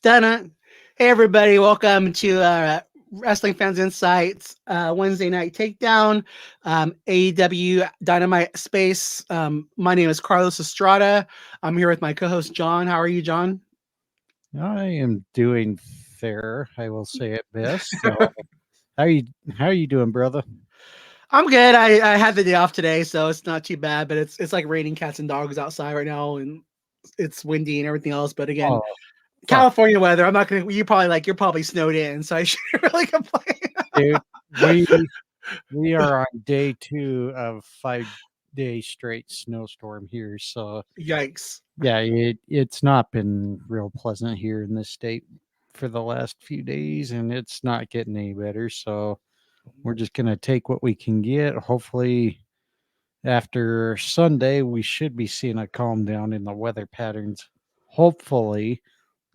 Done. Hey everybody, welcome to Wrestling Fans Insights Wednesday Night Takedown, AEW Dynamite Space. My name is Carlos Estrada. I'm here with my co-host John. How are you, John? I am doing fair, I will say at best. So how you how are you doing, brother? I'm good. I had the day off today, so it's not too bad. But it's like raining cats and dogs outside right now, and it's windy and everything else. But again, Oh fuck, California weather. I'm not gonna. You're probably snowed in, so I shouldn't really complain. dude. We we are on day 2 of 5 day straight snowstorm here. So Yikes. yeah, it's not been real pleasant here in this state for the last few days, and it's not getting any better. So we're just gonna take what we can get. Hopefully after Sunday we should be seeing a calm down in the weather patterns. Hopefully.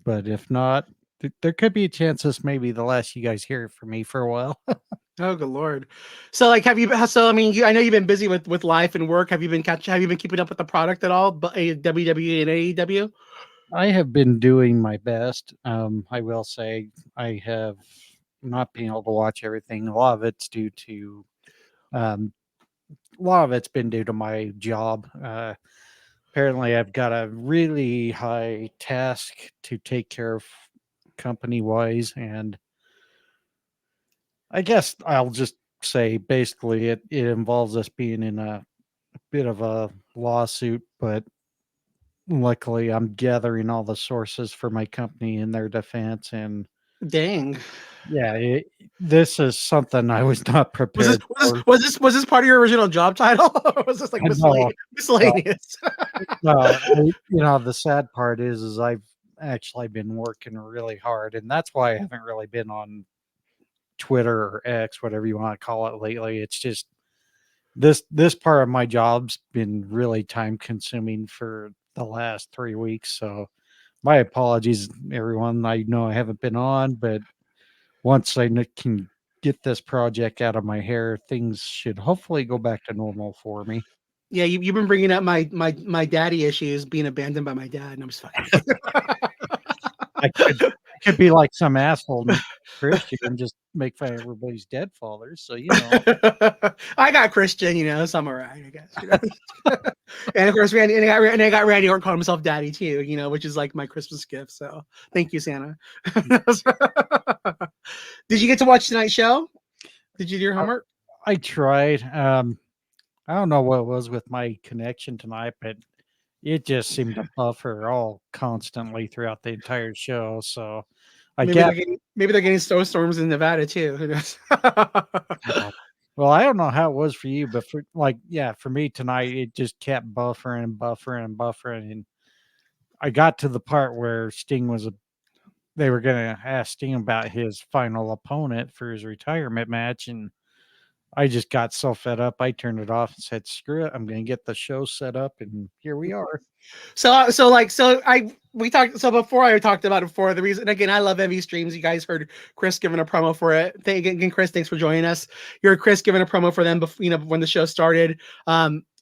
But if not, there could be a chance this may be the last you guys hear from me for a while. Oh, good lord. So, like, have you? So, I mean, I know you've been busy with life and work. Have you been Have you been keeping up with the product at all? But WWE and AEW. I have been doing my best. I will say I have not been able to watch everything. A lot of it's due to um, a lot of it's been due to my job. Apparently, I've got a really high task to take care of company wise, and I guess I'll just say basically it involves us being in a bit of a lawsuit, but luckily I'm gathering all the sources for my company in their defense. And Dang. yeah, this is something I was not Was this prepared was this for. was this was this part of your original job title, or was this like I know. miscellaneous? The sad part is I've actually been working really hard, and that's why I haven't really been on Twitter or X, whatever you want to call it, lately. It's just this part of my job's been really time consuming for the last 3 weeks. So my apologies, everyone. I know I haven't been on, but once can get this project out of my hair, things should hopefully go back to normal for me. Yeah, you've been bringing up my daddy issues, being abandoned by my dad, and I'm just fucking with I could be like some asshole Christian and just make fun of everybody's dead fathers. So I got Christian, so I'm alright, I guess. And of course, I got Randy Orton calling himself Daddy too, which is like my Christmas gift. So thank you, Santa. Did you get to watch tonight's show? Did you do your I, homework? I tried. I don't know what it was with my connection tonight, but it just seemed to buffer all constantly throughout the entire show. So I Maybe get. they're getting snowstorms in Nevada too. Who knows? Well, I don't know how it was for you, but for me tonight, it just kept buffering and buffering and buffering. And I got to the part where they were going to ask Sting about his final opponent for his retirement match. And I just got so fed up. I turned it off and said, screw it. I'm going to get the show set up. And here we are. So before I talked about it before, the reason, again, I love MV streams. You guys heard Chris giving a promo for it. Again, Chris, thanks for joining us. You heard Chris giving a promo for them before, when the show started.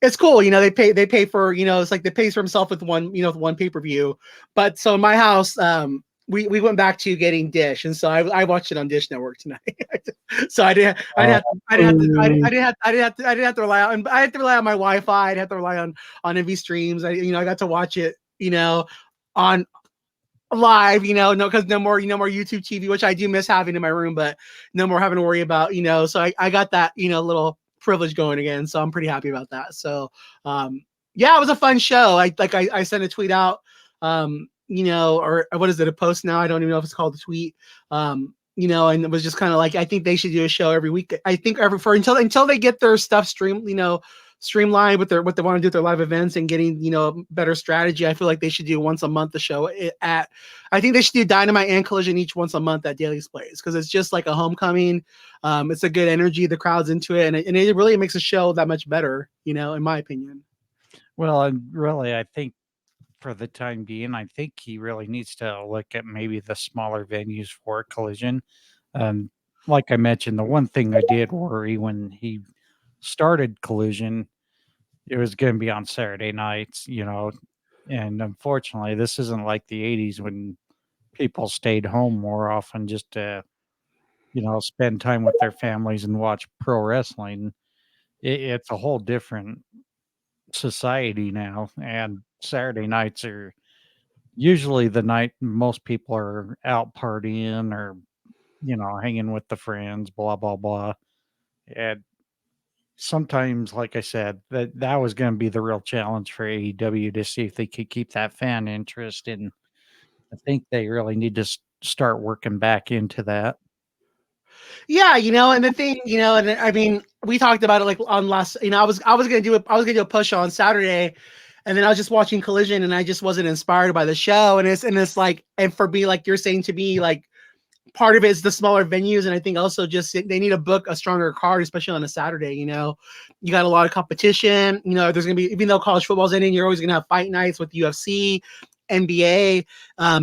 It's cool. They pay for, it's like they pays for himself with one pay-per-view. But so in my house, we went back to getting Dish, and so I watched it on Dish Network tonight. So Uh, I didn't have to rely on, I had to rely on my Wi-Fi. I'd have to rely on MV streams. I got to watch it, on live, no, because no more YouTube TV, which I do miss having in my room, but no more having to worry about, so I got that, little privilege going again. So I'm pretty happy about that. So, yeah, it was a fun show. I sent a tweet out, or what is it? A post now. I don't even know if it's called a tweet. And it was just kind of like, I think they should do a show every week. I think until they get their stuff streamlined with what they want to do with their live events and getting, better strategy. I feel like they should do once a month the show I think they should do Dynamite and Collision each once a month at Daily's Place, because it's just like a homecoming. It's a good energy. The crowd's into it. And it really makes a show that much better, in my opinion. well, and really, I think for the time being, I think he really needs to look at maybe the smaller venues for Collision. Um, like I mentioned, the one thing I did worry when he started Collision, it was going to be on Saturday nights, and unfortunately, this isn't like the '80s when people stayed home more often just to, spend time with their families and watch pro wrestling. It's a whole different society now, and Saturday nights are usually the night most people are out partying or hanging with the friends, blah blah blah. And sometimes, like I said, that was going to be the real challenge for AEW to see if they could keep that fan interest, and I think they really need to start working back into that. Yeah, and the thing, and I mean, we talked about it like on last, I was gonna do a push on Saturday, and then I was just watching Collision, and I just wasn't inspired by the show, and it's like, and for me, like you're saying to me, like part of it is the smaller venues, and I think also just they need to book a stronger card, especially on a Saturday. You got a lot of competition. There's gonna be, even though college football's ending, you're always gonna have fight nights with UFC, NBA,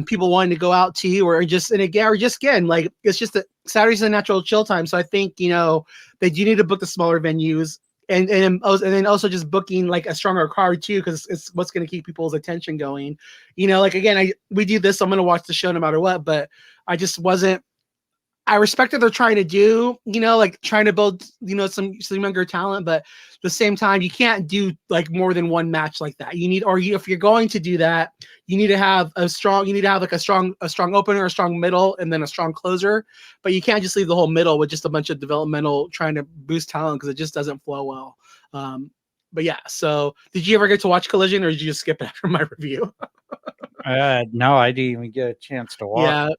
people wanting to go out too, or just again, like it's just that Saturday's a natural chill time. So I think they do need to book the smaller venues. And then also just booking like a stronger card too, because it's what's going to keep people's attention going. Like again, we do this, so I'm going to watch the show no matter what. But I just wasn't. I respect what they're trying to do, like trying to build, some younger talent, but at the same time, you can't do like more than one match like that. If you're going to do that, you need to have like a strong opener, a strong middle, and then a strong closer. But you can't just leave the whole middle with just a bunch of developmental trying to boost talent, because it just doesn't flow well. But yeah, so did you ever get to watch Collision, or did you just skip it after my review? No, I didn't even get a chance to watch. Yeah.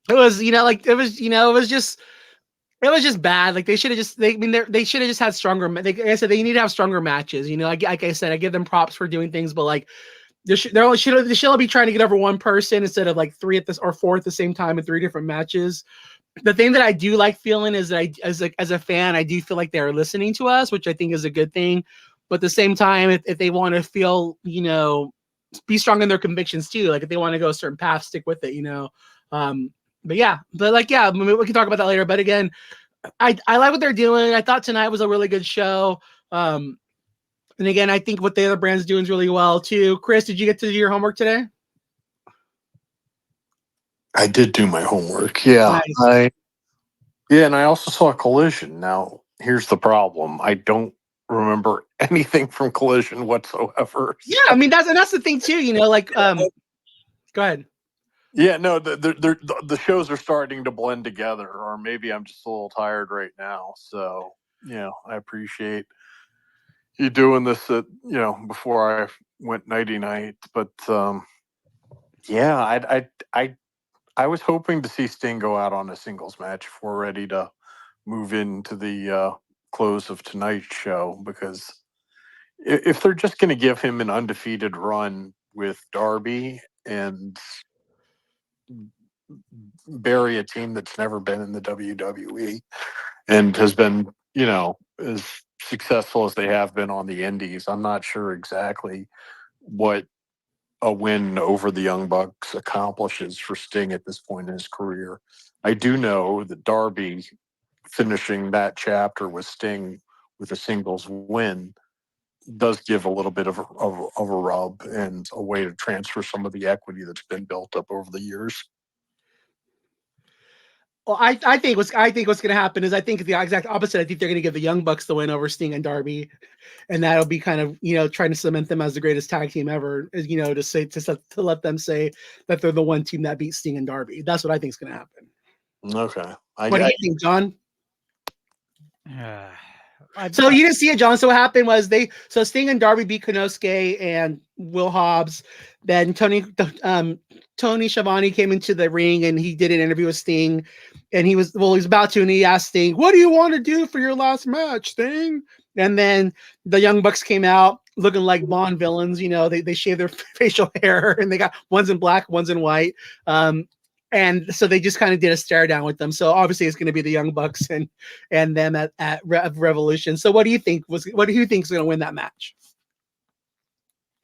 It was, it was just bad. Like they should have just, they should have just had stronger. Like I said, they need to have stronger matches. Like I said, I give them props for doing things, but like they should only be trying to get over one person instead of like three at this or four at the same time in 3 different matches. The thing that I do like feeling is that as a fan, I do feel like they're listening to us, which I think is a good thing. But at the same time, if they want to feel, be strong in their convictions too. Like if they want to go a certain path, stick with it. But yeah, we can talk about that later. But again, I like what they're doing. I thought tonight was a really good show. And again, I think what the other brand's doing is really well too. Chris, did you get to do your homework today? I did do my homework. Yeah. Nice. And I also saw Collision. Now, here's the problem. I don't remember anything from Collision whatsoever. Yeah, I mean that's the thing too. Go ahead. Yeah, no, the shows are starting to blend together, or maybe I'm just a little tired right now. So, I appreciate you doing this before I went nighty night. But yeah, I was hoping to see Sting go out on a singles match if we're ready to move into the close of tonight's show, because if they're just going to give him an undefeated run with Darby and bury a team that's never been in the WWE and has been, as successful as they have been on the indies, I'm not sure exactly what a win over the Young Bucks accomplishes for Sting at this point in his career. I do know that Darby finishing that chapter with Sting with a singles win does give a little bit of a rub and a way to transfer some of the equity that's been built up over the years. Well, I think what's going to happen is I think the exact opposite. I think they're going to give the Young Bucks the win over Sting and Darby, and that'll be kind of trying to cement them as the greatest tag team ever. To let them say that they're the one team that beat Sting and Darby. That's what I think is going to happen. Okay. What do you think, John? So you didn't see it, John. So what happened was Sting and Darby beat Konosuke and Will Hobbs. Then Tony Schiavone came into the ring and he did an interview with Sting, and he was about to, and he asked Sting, "What do you want to do for your last match, Sting?" And then the Young Bucks came out looking like Bond villains. They shaved their facial hair, and they got one's in black, one's in white. And so they just kind of did a stare down with them. So obviously it's going to be the Young Bucks and them at Revolution. So what do you think is going to win that match?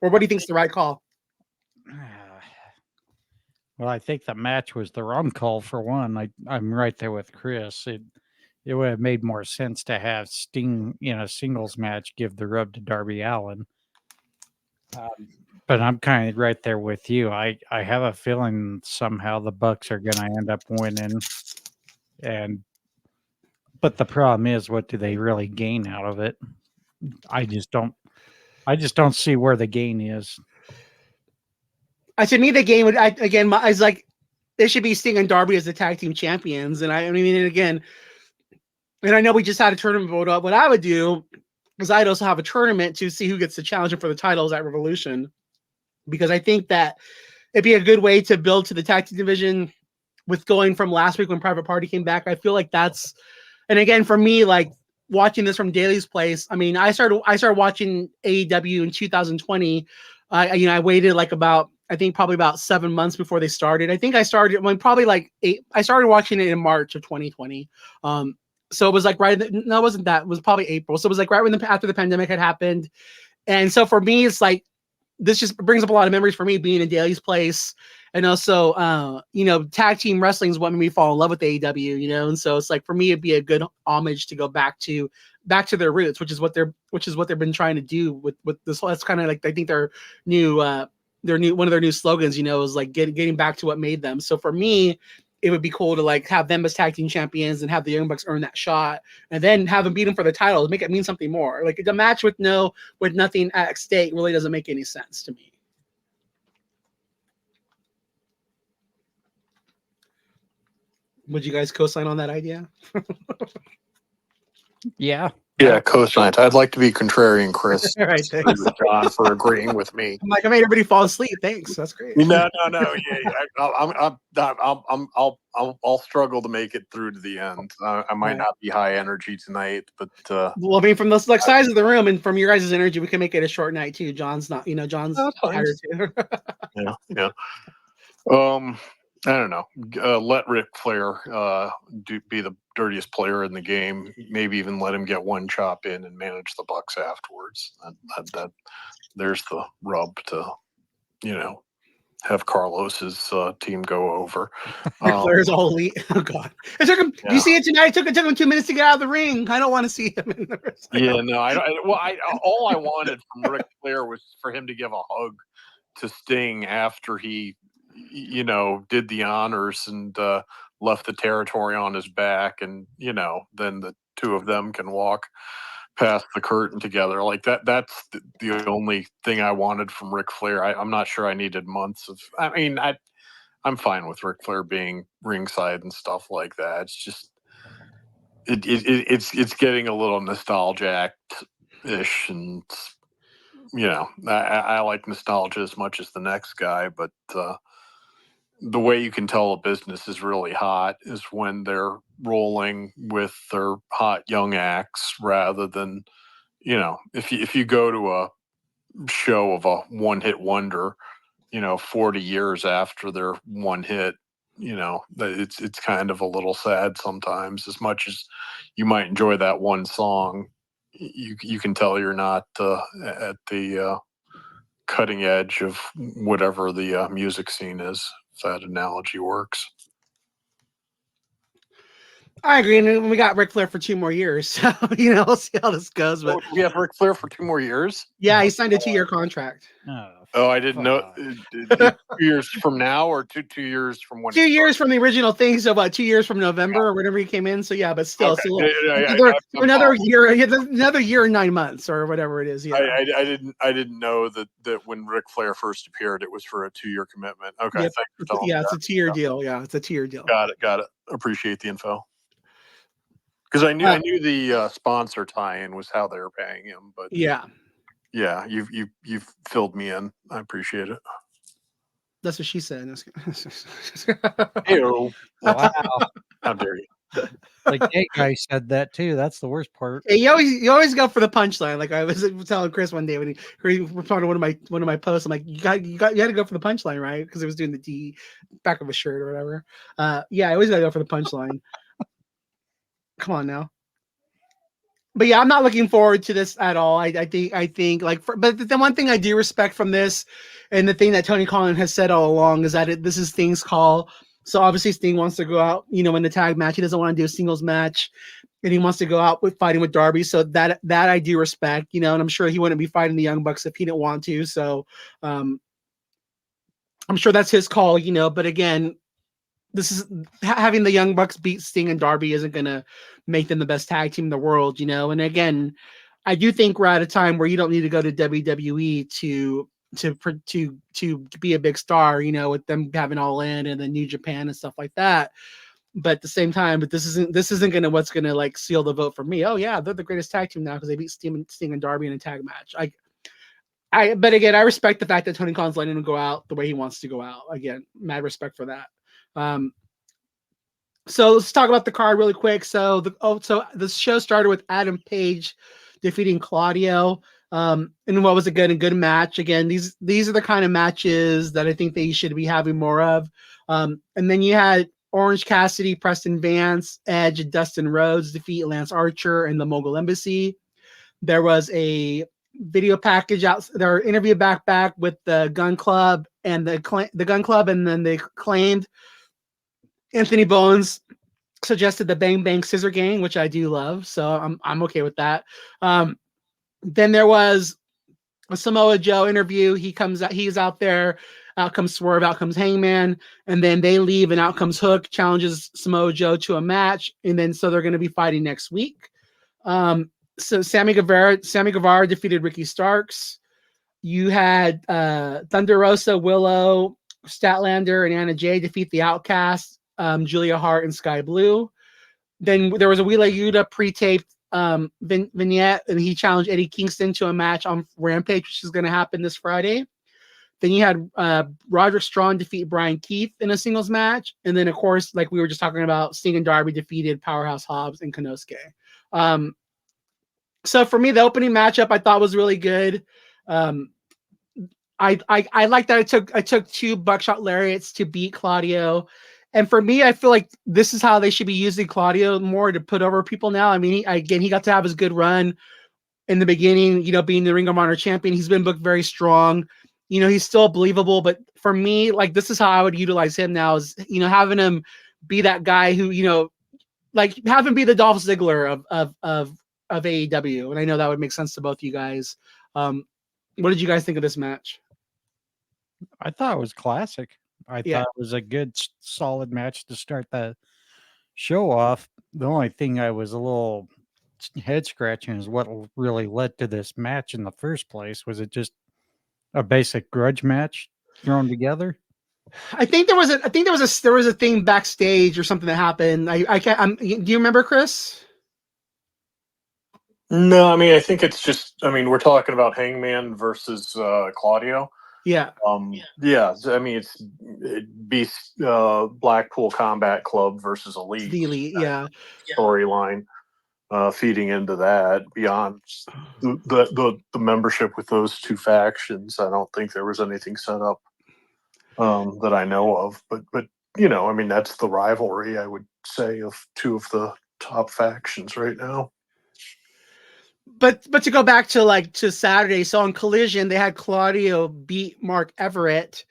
Or what do you think is the right call? Well, I think the match was the wrong call for one. I'm right there with Chris. It would have made more sense to have Sting in a singles match give the rub to Darby Allin. But I'm kind of right there with you. I have a feeling somehow the Bucks are going to end up winning, but the problem is, what do they really gain out of it? I just don't see where the gain is. To me, the game would I was like, it should be Sting and Darby as the tag team champions, and I mean, again, and I know we just had a tournament vote up. What I would do is I'd also have a tournament to see who gets the challenge for the titles at Revolution, because I think that it'd be a good way to build to the tag team division with going from last week when Private Party came back. I feel like that's, and again, for me, like watching this from Daly's place, I mean, I started watching AEW in 2020. I waited like probably about 7 months before they started. I think I started I started watching it in March of 2020. So it was like no, it wasn't that. It was probably April. So it was like right after the pandemic had happened. And so for me, it's like, this just brings up a lot of memories for me being in Daly's place. And also, tag team wrestling is what made me fall in love with AEW, and so it's like, for me, it'd be a good homage to go back to their roots, which is what they've been trying to do with this. That's kind of like, I think their new one of their new slogans, is like getting back to what made them. So for me, it would be cool to like have them as tag team champions and have the Young Bucks earn that shot, and then have them beat them for the title, make it mean something more. Like the match with nothing at stake really doesn't make any sense to me. Would you guys co-sign on that idea? Yeah. Yeah, co-signed. I'd like to be contrarian, Chris. All right, thanks. John, for agreeing with me. I'm like, I made everybody fall asleep. Thanks, that's great. No. Yeah, I'll struggle to make it through to the end. I might not be high energy tonight, but well, I mean, from the size of the room and from your guys' energy, we can make it a short night too. John's not, John's tired too. Yeah. I don't know. Let Ric Flair be the dirtiest player in the game. Maybe even let him get one chop in and manage the Bucks afterwards. That there's the rub to, have Carlos's team go over. Ric Flair's all elite. Oh God! It took him. Yeah. You see it tonight? It took him 2 minutes to get out of the ring. I don't want to see him in the rest. Yeah, no. All I wanted from Ric Flair was for him to give a hug to Sting after he, did the honors and left the territory on his back, and then the two of them can walk past the curtain together. Like that's the only thing I wanted from Ric Flair. I'm not sure I needed months of. I mean, I'm fine with Ric Flair being ringside and stuff like that. It's just it's getting a little nostalgic-ish, and I like nostalgia as much as the next guy, but the way you can tell a business is really hot is when they're rolling with their hot young acts rather than, if you go to a show of a one-hit wonder, 40 years after their one hit, it's kind of a little sad sometimes. As much as you might enjoy that one song, you can tell you're not at the cutting edge of whatever the music scene is. If that analogy works. I agree, and we got Ric Flair for 2 more years, so we'll see how this goes. But we have Ric Flair for 2 more years. Yeah, he signed a 2-year contract. I didn't know. 2 years from now, or 2 years from when? 2 years from the original thing, so about 2 years from November or whenever he came in. So yeah, but still, another year, another year and 9 months or whatever it is. Yeah, I didn't know that when Ric Flair first appeared, it was for a 2-year commitment. Okay, yeah, thanks for telling me. Yeah, it's a 2-year deal. Yeah, it's a 2-year deal. Got it. Appreciate the info. Because I knew the sponsor tie-in was how they were paying him, but yeah, you've filled me in. I appreciate it. That's what she said. Ew. Wow. How dare you? Like that guy said that too. That's the worst part. Hey, you always go for the punchline. Like I was telling Chris one day when he responded to one of my posts. I'm like, you had to go for the punchline, right? Because it was doing the D back of a shirt or whatever. I always gotta go for the punchline. Come on now. But yeah, I'm not looking forward to this at all. I think but the one thing I do respect from this, and the thing that Tony Khan has said all along, is that this is Sting's call. So obviously Sting wants to go out, in the tag match. He doesn't want to do a singles match. and he wants to go out with fighting with Darby. So that I do respect, and I'm sure he wouldn't be fighting the Young Bucks if he didn't want to. So I'm sure that's his call, but again, this is having the Young Bucks beat Sting and Darby isn't going to make them the best tag team in the world, and again, I do think we're at a time where you don't need to go to WWE to be a big star, with them having All In and the New Japan and stuff like that. But at the same time, this isn't gonna what's gonna like seal the vote for me. Oh yeah, they're the greatest tag team now because they beat Sting and Darby in a tag match. But again, I respect the fact that Tony Khan's letting him go out the way he wants to go out. Again, mad respect for that. So let's talk about the card really quick. So the show started with Adam Page defeating Claudio. And what was a good match. Again, these are the kind of matches that I think they should be having more of. And then you had Orange Cassidy, Preston Vance, Edge, and Dustin Rhodes defeat Lance Archer and the Mogul Embassy. There was a video package out. Their interview back with the Gun Club and the Gun Club, and then they claimed Anthony Bowens suggested the Bang Bang Scissor Gang, which I do love, so I'm okay with that. Then there was a Samoa Joe interview. He's out there. Out comes Swerve, out comes Hangman, and then they leave, and out comes Hook, challenges Samoa Joe to a match, and then so they're going to be fighting next week. So Sammy Guevara defeated Ricky Starks. You had Thunder Rosa, Willow, Statlander, and Anna Jay defeat the Outcasts, Julia Hart and Sky Blue. Then there was a Wheeler Yuta pre-taped vignette, and he challenged Eddie Kingston to a match on Rampage, which is going to happen this Friday. Then you had Roderick Strong defeat Brian Keith in a singles match. And then, of course, like we were just talking about, Sting and Darby defeated Powerhouse Hobbs and Konosuke. So for me, the opening matchup I thought was really good. I like that I took two buckshot lariats to beat Claudio. And for me, I feel like this is how they should be using Claudio more to put over people now. I mean, he got to have his good run in the beginning, being the Ring of Honor champion. He's been booked very strong. He's still believable. But for me, like, this is how I would utilize him now is, having him be that guy who, like, have him be the Dolph Ziggler of AEW. And I know that would make sense to both of you guys. What did you guys think of this match? I thought it was classic. I Yeah. thought it was a good, solid match to start the show off. The only thing I was a little head scratching is what really led to this match in the first place. Was it just a basic grudge match thrown together? I think there was a thing backstage or something that happened. I can't. Do you remember, Chris? No, I mean, I think it's just. I mean, we're talking about Hangman versus Claudio. Yeah. Yeah. I mean, it'd be Blackpool Combat Club versus Elite. The Elite. Yeah. Storyline feeding into that beyond the membership with those two factions. I don't think there was anything set up that I know of. But I mean, that's the rivalry, I would say, of two of the top factions right now. But to go back to Saturday, so on Collision, they had Claudio beat Mark Everett,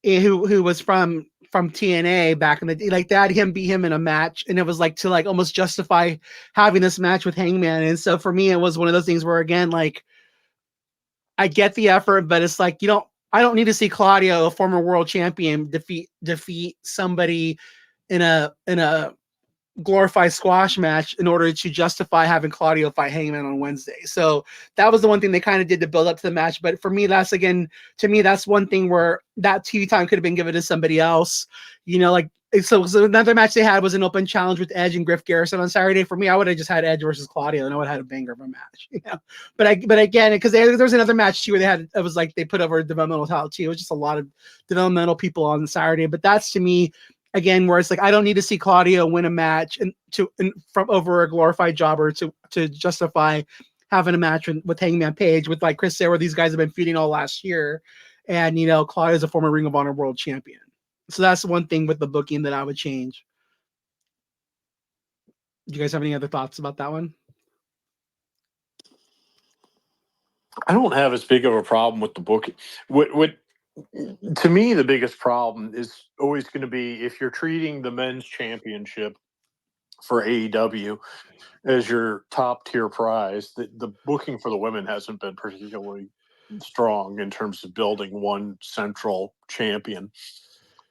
who was from TNA back in the day. Like, they had him beat him in a match, and it was like to like almost justify having this match with Hangman. And so for me, it was one of those things where, again, like, I get the effort, but it's like, I don't need to see Claudio, a former world champion, defeat somebody in a glorified squash match in order to justify having Claudio fight Hangman on Wednesday. So that was the one thing they kind of did to build up to the match. But for me, that's one thing where that TV time could have been given to somebody else. So another match they had was an open challenge with Edge and Griff Garrison on Saturday. For me, I would have just had Edge versus Claudio, and I would have had a banger of a match. But again, because there was another match too where it was like they put over developmental talent too. It was just a lot of developmental people on Saturday. But that's, to me, again, where it's like, I don't need to see Claudio win a match from over a glorified jobber to justify having a match with Hangman Page, with, like Chris said, where these guys have been feuding all last year, and Claudio's a former Ring of Honor world champion. So that's one thing with the booking that I would change. Do you guys have any other thoughts about that one? I don't have as big of a problem with the booking. What to me, the biggest problem is always going to be if you're treating the men's championship for AEW as your top tier prize. The booking for the women hasn't been particularly strong in terms of building one central champion.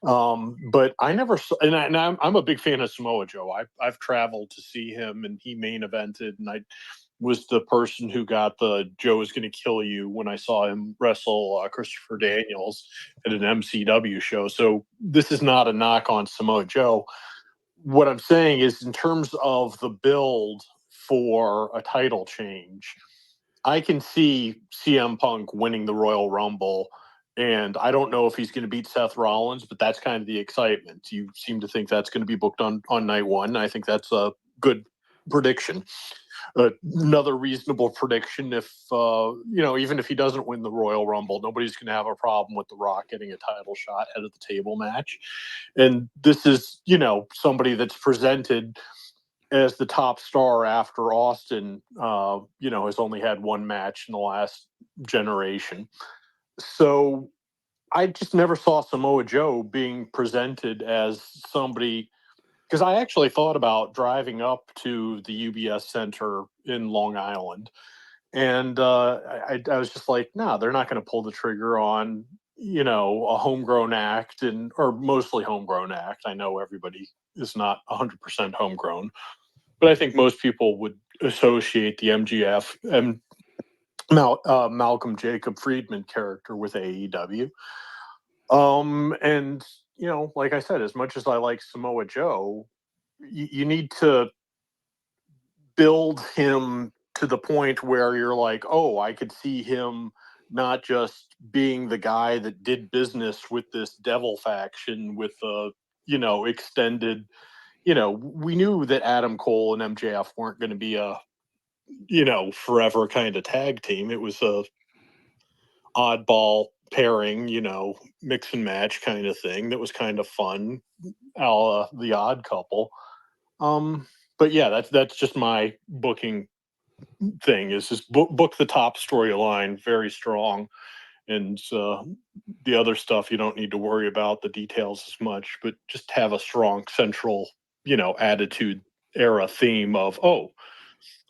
But I never saw, and I'm a big fan of Samoa Joe. I've traveled to see him, and he main evented, and I was the person who got the Joe is going to kill you when I saw him wrestle Christopher Daniels at an MCW show. So this is not a knock on Samoa Joe. What I'm saying is, in terms of the build for a title change, I can see CM Punk winning the Royal Rumble, and I don't know if he's going to beat Seth Rollins, but that's kind of the excitement. You seem to think that's going to be booked on night one. I think that's a good prediction. Another reasonable prediction, if even if he doesn't win the Royal Rumble, nobody's going to have a problem with The Rock getting a title shot head of the table match. And this is, somebody that's presented as the top star after Austin, has only had one match in the last generation. So I just never saw Samoa Joe being presented as somebody, because I actually thought about driving up to the UBS Center in Long Island. And I was just like, no, they're not going to pull the trigger on, a homegrown act or mostly homegrown act. I know everybody is not 100% homegrown, but I think most people would associate the MGF and Malcolm Jacob Friedman character with AEW. And, like I said, as much as I like Samoa Joe, you need to build him to the point where you're like, oh, I could see him not just being the guy that did business with this devil faction with a, extended, we knew that Adam Cole and MJF weren't going to be a, forever kind of tag team. It was a oddball pairing, mix and match kind of thing that was kind of fun, a la The Odd Couple. But yeah, that's just my booking thing, is just book the top storyline very strong, and the other stuff you don't need to worry about the details as much, but just have a strong central, attitude era theme of, oh,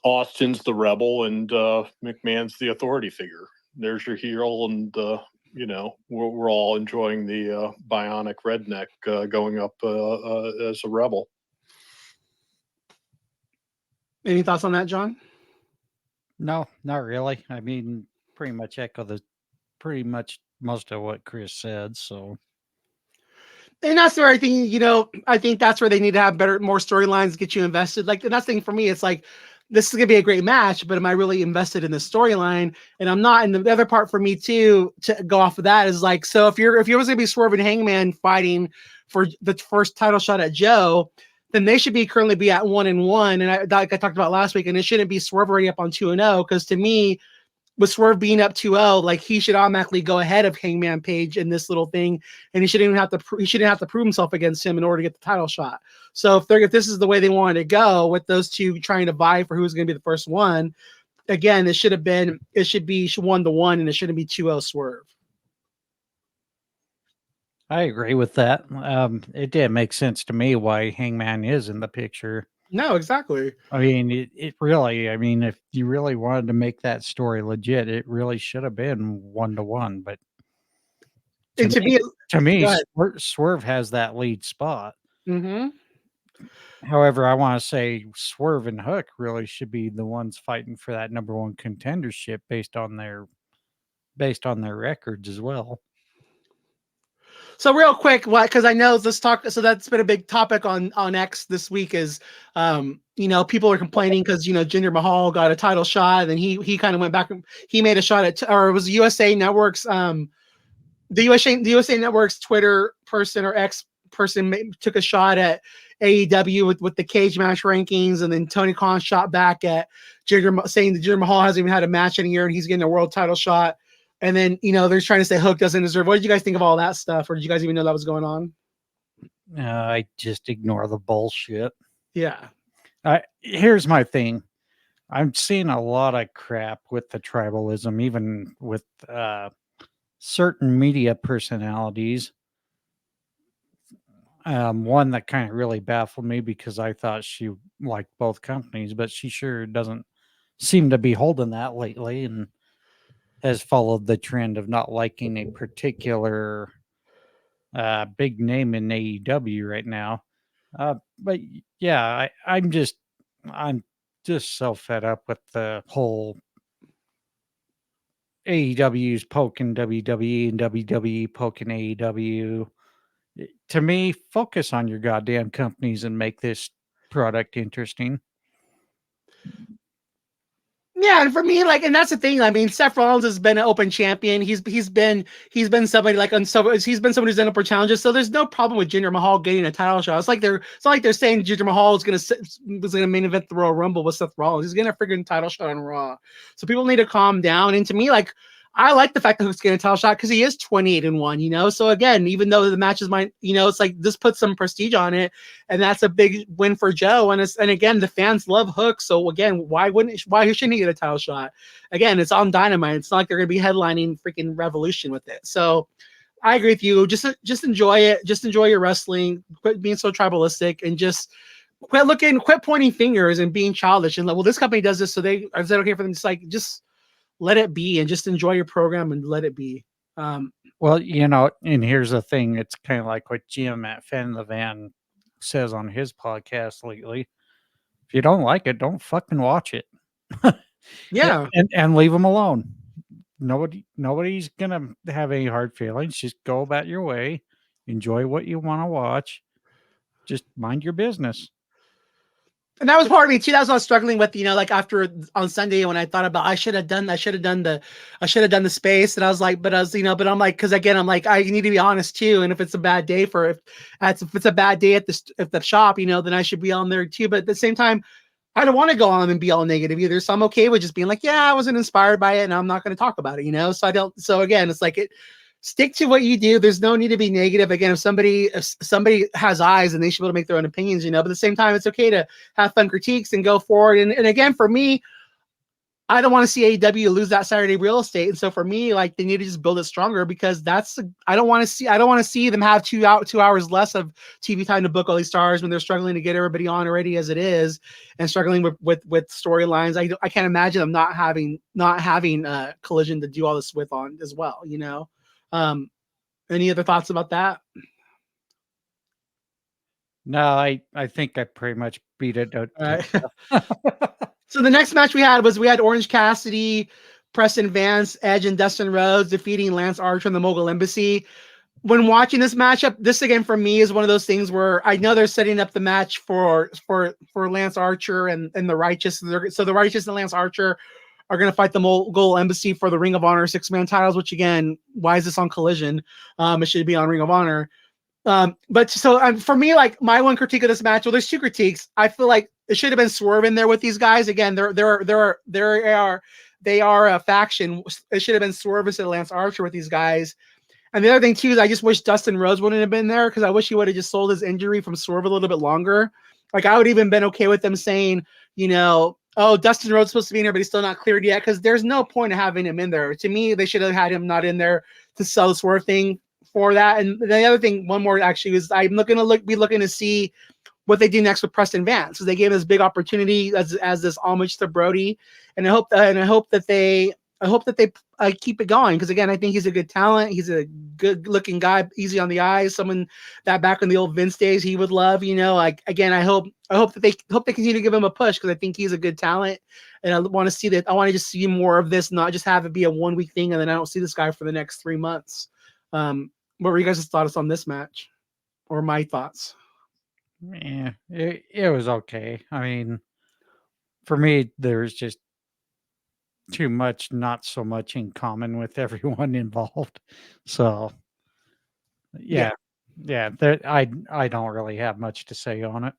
Austin's the rebel and McMahon's the authority figure. There's your heel, and we're all enjoying the bionic redneck going up as a rebel. Any thoughts on that, John? No, not really. I mean, pretty much most of what Chris said. So, and that's where I think, I think that's where they need to have more storylines to get you invested. Like, and that's the thing for me. It's like, this is gonna be a great match, but am I really invested in the storyline? And I'm not. And the other part for me too, to go off of that, is like, so if you was gonna be Swerve and Hangman fighting for the first title shot at Joe, then they should currently be at 1-1. And like I talked about last week, and it shouldn't be Swerve already up on 2-0, because to me, with Swerve being up 2-0, like, he should automatically go ahead of Hangman Page in this little thing, and he shouldn't have to prove himself against him in order to get the title shot. So if this is the way they wanted to go, with those two trying to vie for who's going to be the first one, again, it should be 1-1, and it shouldn't be 2-0 Swerve. I agree with that. It didn't make sense to me why Hangman is in the picture. No, exactly. I mean, it really, if you really wanted to make that story legit, it really should have been 1-1. But to me, Swerve has that lead spot. Mm-hmm. However, I want to say Swerve and Hook really should be the ones fighting for that number one contendership based on their records as well. So real quick, because I know this talk, so that's been a big topic on X this week, is people are complaining because Jinder Mahal got a title shot, and then he kind of went back, he made a shot at, or it was USA Network's the USA Network's Twitter person or X person took a shot at AEW with the cage match rankings, and then Tony Khan shot back at Jinder, saying that Jinder Mahal hasn't even had a match in a year and he's getting a world title shot. And then, they're trying to say Hook doesn't deserve. What did you guys think of all that stuff? Or did you guys even know that was going on? I just ignore the bullshit. Yeah. Here's my thing. I'm seeing a lot of crap with the tribalism, even with certain media personalities. One that kind of really baffled me because I thought she liked both companies, but she sure doesn't seem to be holding that lately and has followed the trend of not liking a particular big name in AEW right now. But yeah, I'm just so fed up with the whole AEW's poking WWE and WWE poking AEW. To me, focus on your goddamn companies and make this product interesting. Yeah, and for me, like, and that's the thing. I mean, Seth Rollins has been an open champion. He's been somebody like he's been somebody who's done upper challenges. So there's no problem with Jinder Mahal getting a title shot. It's not like they're saying Jinder Mahal was gonna main event the Royal Rumble with Seth Rollins. He's getting a freaking title shot on Raw. So people need to calm down. And to me, like, I like the fact that Hook's getting a title shot because he is 28-1, you know. So again, even though the matches might, you know, it's like this puts some prestige on it, and that's a big win for Joe. And again, the fans love Hook. So again, why shouldn't he get a title shot? Again, it's on Dynamite. It's not like they're gonna be headlining freaking Revolution with it. So I agree with you. Just enjoy it. Just enjoy your wrestling. Quit being so tribalistic and just quit pointing fingers and being childish. And like, well, this company does this, so is that okay for them? Just let it be and just enjoy your program and let it be. Well, you know, and here's the thing. It's kind of like what Jim at Fan the Van says on his podcast lately. If you don't like it, don't fucking watch it. Yeah. And leave them alone. Nobody's gonna have any hard feelings. Just go about your way. Enjoy what you want to watch. Just mind your business. And that was part of me too. That's what I was struggling with, you know, like after on Sunday when I thought about I should have done the space. And I was like, but I'm like, because again, I'm like, I need to be honest too. And if it's a bad day if it's a bad day at the shop, you know, then I should be on there too. But at the same time, I don't want to go on and be all negative either. So I'm okay with just being like, yeah, I wasn't inspired by it and I'm not going to talk about it, you know? So again, it's like stick to what you do. There's no need to be negative. Again, if somebody has eyes and they should be able to make their own opinions, you know, but at the same time, it's okay to have fun critiques and go forward. And again, for me, I don't want to see AEW lose that Saturday real estate. And so for me, like they need to just build it stronger because I don't want to see them have 2 hours less of TV time to book all these stars when they're struggling to get everybody on already as it is and struggling with storylines. I can't imagine them not having Collision to do all this with on as well, you know? Any other thoughts about that? No, I think I pretty much beat it out. All right. So the next match we had Orange Cassidy, Preston Vance, Edge, and Dustin Rhodes defeating Lance Archer and the Mogul Embassy. When watching this matchup, this again for me is one of those things where I know they're setting up the match for Lance Archer and the Righteous. So the Righteous and Lance Archer are going to fight the Mogul Embassy for the Ring of Honor 6-man titles, which again, why is this on Collision? It should be on Ring of Honor. But so for me, like my one critique of this match, well, there's two critiques. I feel like it should have been Swerve in there with these guys. Again, they are a faction. It should have been Swerve instead of Lance Archer with these guys. And the other thing too is I just wish Dustin Rhodes wouldn't have been there because I wish he would have just sold his injury from Swerve a little bit longer. Like I would even been okay with them saying, you know, oh, Dustin Rhodes supposed to be in there, but he's still not cleared yet because there's no point of having him in there. To me, they should have had him not in there to sell the Swerve thing for that. And the other thing, one more actually, is I'm looking to see what they do next with Preston Vance because they gave this big opportunity as this homage to Brody, and I hope that they keep it going because again, I think he's a good talent. He's a good looking guy, easy on the eyes, someone that back in the old Vince days he would love. You know, like again, I hope that they continue to give him a push because I think he's a good talent, and I want to see that. I want to just see more of this, not just have it be a 1 week thing, and then I don't see this guy for the next 3 months. What were you guys' thoughts on this match, or my thoughts? Yeah, it was okay. I mean, for me, there's just too much, not so much in common with everyone involved. So, yeah. I don't really have much to say on it.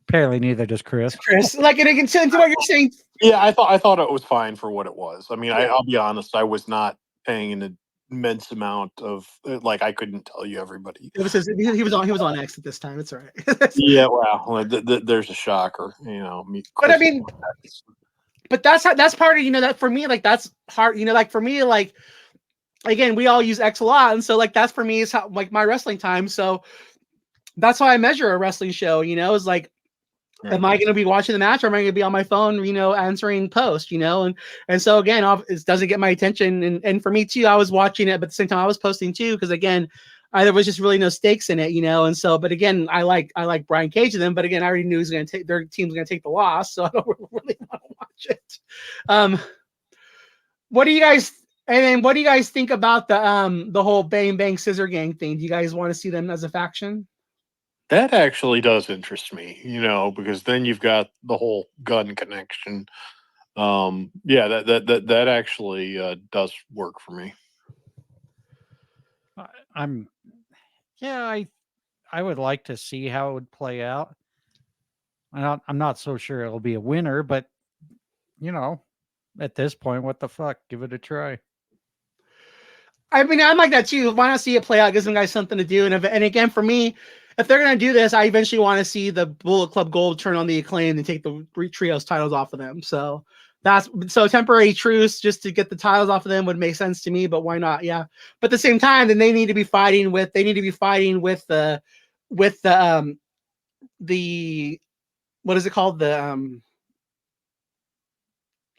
Apparently, neither does Chris. Like, and again, to what you're saying. Yeah, I thought it was fine for what it was. I mean, I'll be honest, I was not paying an immense amount of like I couldn't tell you everybody. It was he was on X at this time. It's all right. Yeah, well, there's a shocker, you know. But I mean, but that's part of, you know, that for me, like that's hard, you know, like for me, like again, we all use X a lot, and so like that's for me is how like my wrestling time. So that's how I measure a wrestling show. Is like, am I going to be watching the match, or am I going to be on my phone, answering posts, and so again, it doesn't get my attention, and for me too, I was watching it, but at the same time, I was posting too, because again, there was just really no stakes in it, and so, but again, I like Brian Cage and them, but again, I already knew their team's going to take the loss, so I don't really want to watch it. What do you guys? And then what do you guys think about the whole Bang Bang Scissor Gang thing? Do you guys want to see them as a faction? That actually does interest me, because then you've got the whole gun connection. Yeah, that actually does work for me. I would like to see how it would play out. I'm not so sure it'll be a winner, but at this point, what the fuck? Give it a try. I mean, I'm like that too. Why not see it play out? It gives them guys something to do. And again, for me, if they're gonna do this, I eventually want to see the Bullet Club Gold turn on the Acclaim and take the trios titles off of them. So temporary truce just to get the titles off of them would make sense to me. But why not? Yeah. But at the same time, then they need to be fighting with the what is it called, the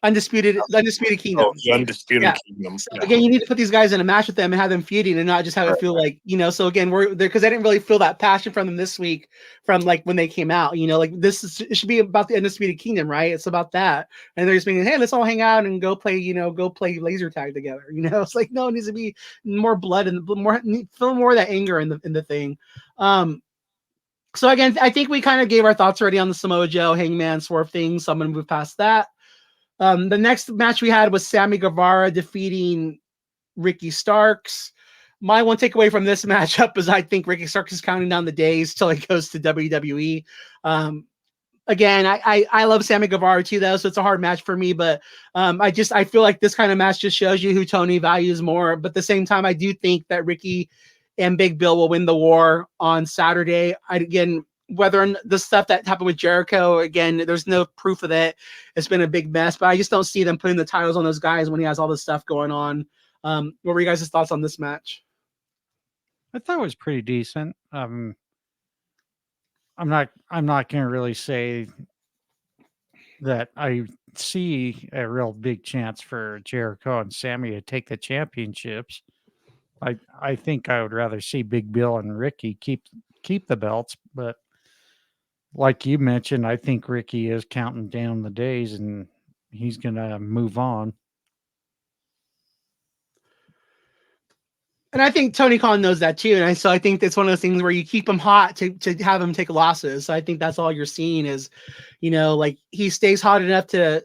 Undisputed Kingdom. Oh, the Undisputed Kingdom. So again, you need to put these guys in a match with them and have them feuding, and not just have it feel like, so again, we're there because I didn't really feel that passion from them this week from like when they came out, like it should be about the Undisputed Kingdom, right? It's about that. And they're just being, hey, let's all hang out and go play laser tag together. It's like, no, it needs to be more blood and feel more of that anger in the thing. So again, I think we kind of gave our thoughts already on the Samoa Joe, Hangman, Swerve thing, so I'm gonna move past that. The next match we had was Sammy Guevara defeating Ricky Starks. My one takeaway from this matchup is I think Ricky Starks is counting down the days till he goes to WWE. Again, I love Sammy Guevara too, though, so it's a hard match for me. But I feel like this kind of match just shows you who Tony values more. But at the same time, I do think that Ricky and Big Bill will win the war on Saturday. Whether the stuff that happened with Jericho, again, there's no proof of that. It's been a big mess, but I just don't see them putting the titles on those guys when he has all this stuff going on. What were you guys' thoughts on this match? I thought it was pretty decent. I'm not going to really say that I see a real big chance for Jericho and Sammy to take the championships. I think I would rather see Big Bill and Ricky keep the belts, but like you mentioned, I think Ricky is counting down the days and he's going to move on. And I think Tony Khan knows that too. And so I think it's one of those things where you keep him hot to have him take losses. So I think that's all you're seeing is, like he stays hot enough to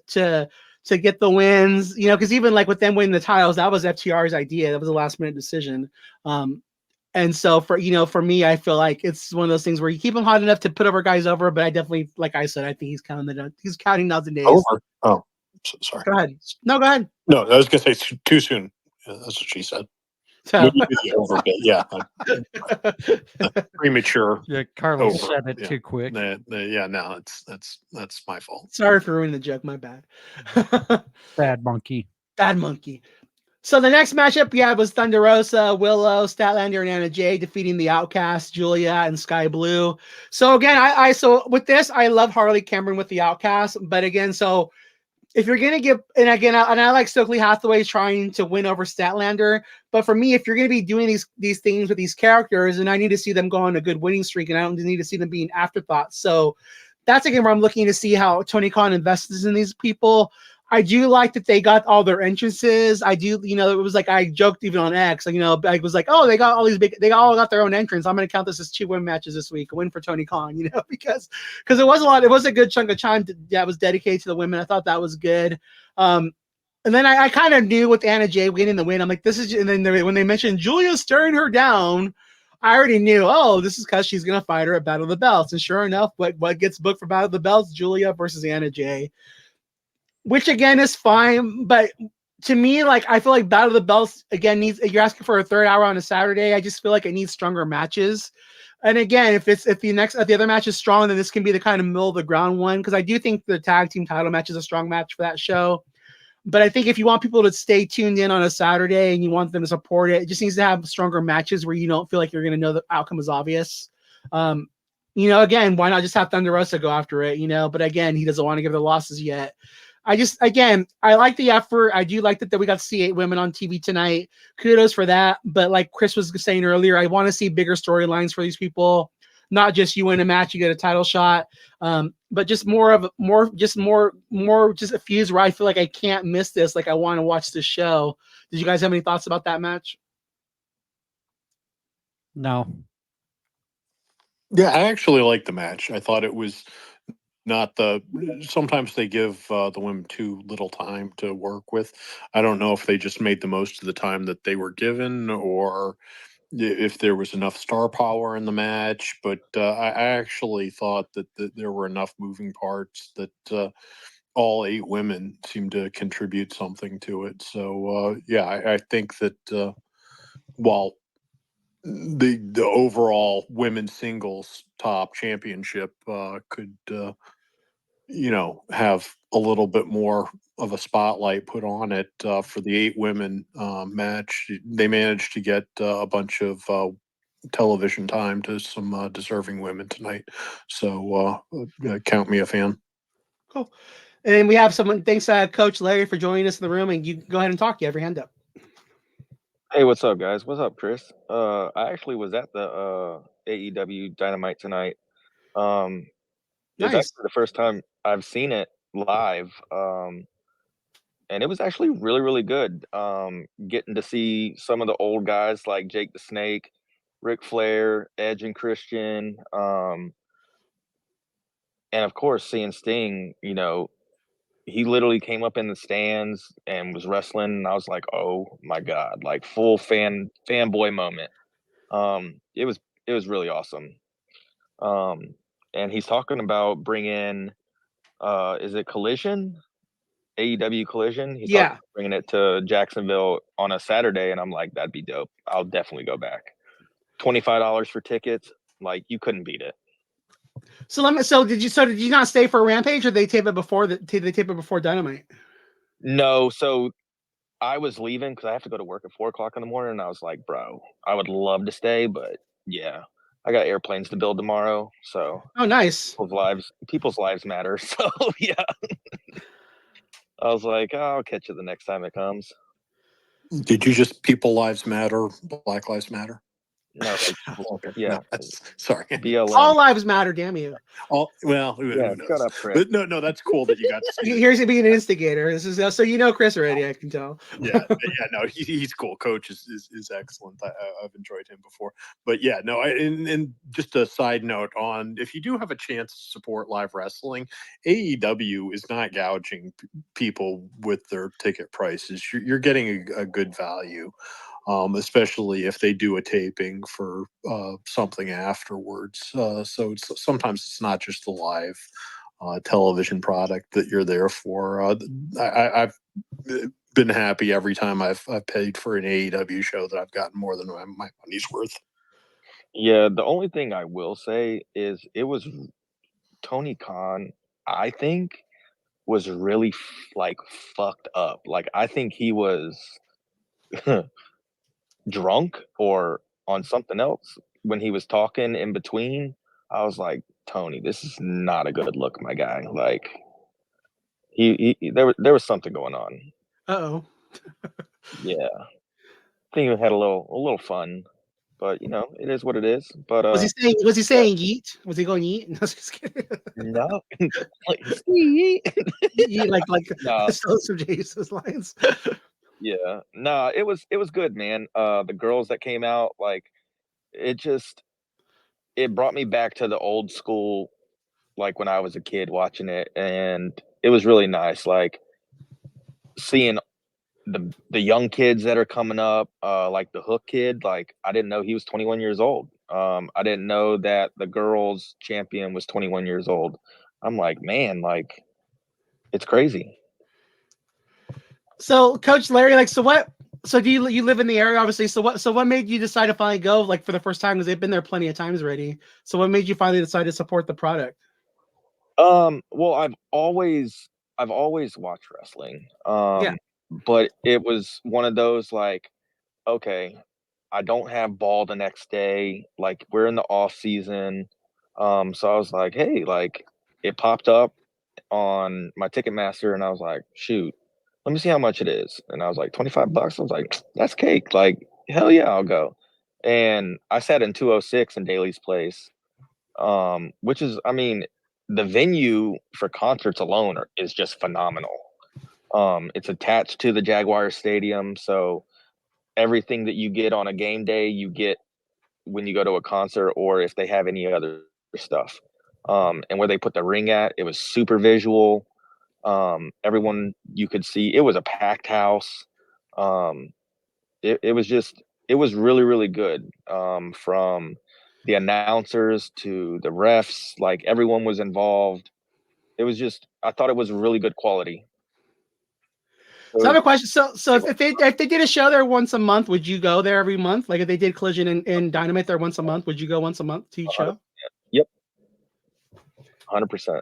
get the wins, because even like with them winning the titles, that was FTR's idea. That was a last minute decision. And so for me, I feel like it's one of those things where you keep him hot enough to put over guys over, but I definitely, like I said, I think he's counting down the days. Over. Oh, sorry. Go ahead. No, go ahead. No, I was going to say too soon. That's what she said. So. Over bit. Yeah. Premature. Yeah, Carlos said it too quick. Yeah, no, that's my fault. Sorry for ruining the joke. My bad. Bad monkey. So the next matchup we had was Thunder Rosa, Willow, Statlander, and Anna Jay defeating the Outcasts, Julia, and Sky Blue. So again, so with this, I love Harley Cameron with the Outcasts, but again, so if you're gonna give, and I like Stokely Hathaway trying to win over Statlander, but for me, if you're gonna be doing these things with these characters, and I need to see them go on a good winning streak, and I don't need to see them being afterthoughts. So that's again where I'm looking to see how Tony Khan invests in these people. I do like that they got all their entrances. I do, it was like I joked even on X, I was like, oh, they all got their own entrance. I'm going to count this as 2 win matches this week, a win for Tony Khan, because it was a good chunk of time that was dedicated to the women. I thought that was good. And then I kind of knew with Anna Jay winning the win, I'm like, this is, and then when they mentioned Julia staring her down, I already knew, this is because she's going to fight her at Battle of the Belts. And sure enough, what gets booked for Battle of the Belts, Julia versus Anna Jay. Which again is fine, but to me, like I feel like Battle of the Belts again you're asking for a 3rd hour on a Saturday. I just feel like it needs stronger matches. And again, if the other match is strong, then this can be the kind of middle of the ground one, because I do think the tag team title match is a strong match for that show. But I think if you want people to stay tuned in on a Saturday and you want them to support it, it just needs to have stronger matches where you don't feel like you're going to know the outcome is obvious. Again, why not just have Thunder Rosa go after it, But again, he doesn't want to give the losses yet. I like the effort. I do like that we got to see 8 women on TV tonight. Kudos for that. But like Chris was saying earlier, I want to see bigger storylines for these people. Not just you win a match, you get a title shot, but just just a fuse where I feel like I can't miss this. Like I want to watch this show. Did you guys have any thoughts about that match? No. Yeah, I actually liked the match. I thought it was not sometimes they give the women too little time to work with. I don't know if they just made the most of the time that they were given or if there was enough star power in the match, but I actually thought that there were enough moving parts that all 8 women seemed to contribute something to it. So I think that while the overall women's singles top championship could have a little bit more of a spotlight put on it for the 8 women match. They managed to get a bunch of television time to some deserving women tonight. So count me a fan. Cool. And we have someone. Thanks, Coach Larry, for joining us in the room. And you go ahead and talk. You have your hand up. Hey, what's up, guys? What's up, Chris? I actually was at the AEW Dynamite tonight. It's Nice. actually the first time I've seen it live. And it was actually really, really good. Getting to see some of the old guys like Jake the Snake, Ric Flair, Edge and Christian. And of course, seeing Sting, he literally came up in the stands and was wrestling. And I was like, oh my God, like full fanboy moment. It was really awesome. And he's talking about bringing, is it Collision? AEW Collision. He's talking about bringing it to Jacksonville on a Saturday, and I'm like, that'd be dope. I'll definitely go back. $25 for tickets, like you couldn't beat it. So did you not stay for Rampage, or did they tape it before Dynamite? No, so I was leaving because I have to go to work at 4:00 in the morning, and I was like, bro, I would love to stay, but yeah, I got airplanes to build tomorrow. So nice. People's lives matter. So yeah. I was like, I'll catch you the next time it comes. Did you just People Lives Matter, Black Lives Matter? No, okay. Yeah. No, sorry. BLM. All lives matter, damn you. Who Yeah, knows? shut up, Chris. But no, that's cool that you got to see Here's being an instigator. This is so Chris already. I can tell. No, he's cool. Coach is excellent. I've enjoyed him before. But yeah, no. And just a side note on, if you do have a chance to support live wrestling, AEW is not gouging people with their ticket prices. You're getting a good value. Especially if they do a taping for something afterwards. So sometimes it's not just the live television product that you're there for. I've been happy every time I've paid for an AEW show that I've gotten more than my money's worth. Yeah, the only thing I will say is it was Tony Khan, I think, was really fucked up. Like I think he was drunk or on something else when he was talking in between. I was like, Tony, this is not a good look, my guy. Like there was something going on. Uh-oh. Yeah. I think he had a little fun, but it is what it is. But was he saying yeet? Was he going yeet? No, just kidding. No. Yeet, like No. some Jesus lines. Yeah. No, it was good, man. The girls that came out, like it brought me back to the old school, like when I was a kid watching it, and it was really nice. Like seeing the young kids that are coming up, like the Hook kid. Like I didn't know he was 21 years old. I didn't know that the girls champion was 21 years old. I'm like, man, like it's crazy. So, Coach Larry, so do you live in the area, obviously? So what made you decide to finally go, like, for the first time? Because they've been there plenty of times already. So what made you finally decide to support the product? Well, I've always I've always watched wrestling. Yeah. But it was one of those like, okay, I don't have ball the next day. Like we're in the off season. So I was like, hey, like it popped up on my Ticketmaster and I was like, shoot, let me see how much it is. And I was like, $25. I was like, that's cake. Like, hell yeah, I'll go. And I sat in 206 in Daly's Place, which is, I mean, the venue for concerts alone is just phenomenal. It's attached to the Jaguar Stadium, so everything that you get on a game day, you get when you go to a concert or if they have any other stuff. And where they put the ring at, it was super visual. Everyone you could see, it was a packed house. It was really, really good. From the announcers to the refs, like everyone was involved. It was just, I thought it was really good quality. So I have a question. So if they did a show there once a month, would you go there every month? Like if they did Collision and Dynamite there once a month, would you go once a month to each show? Yep. 100%.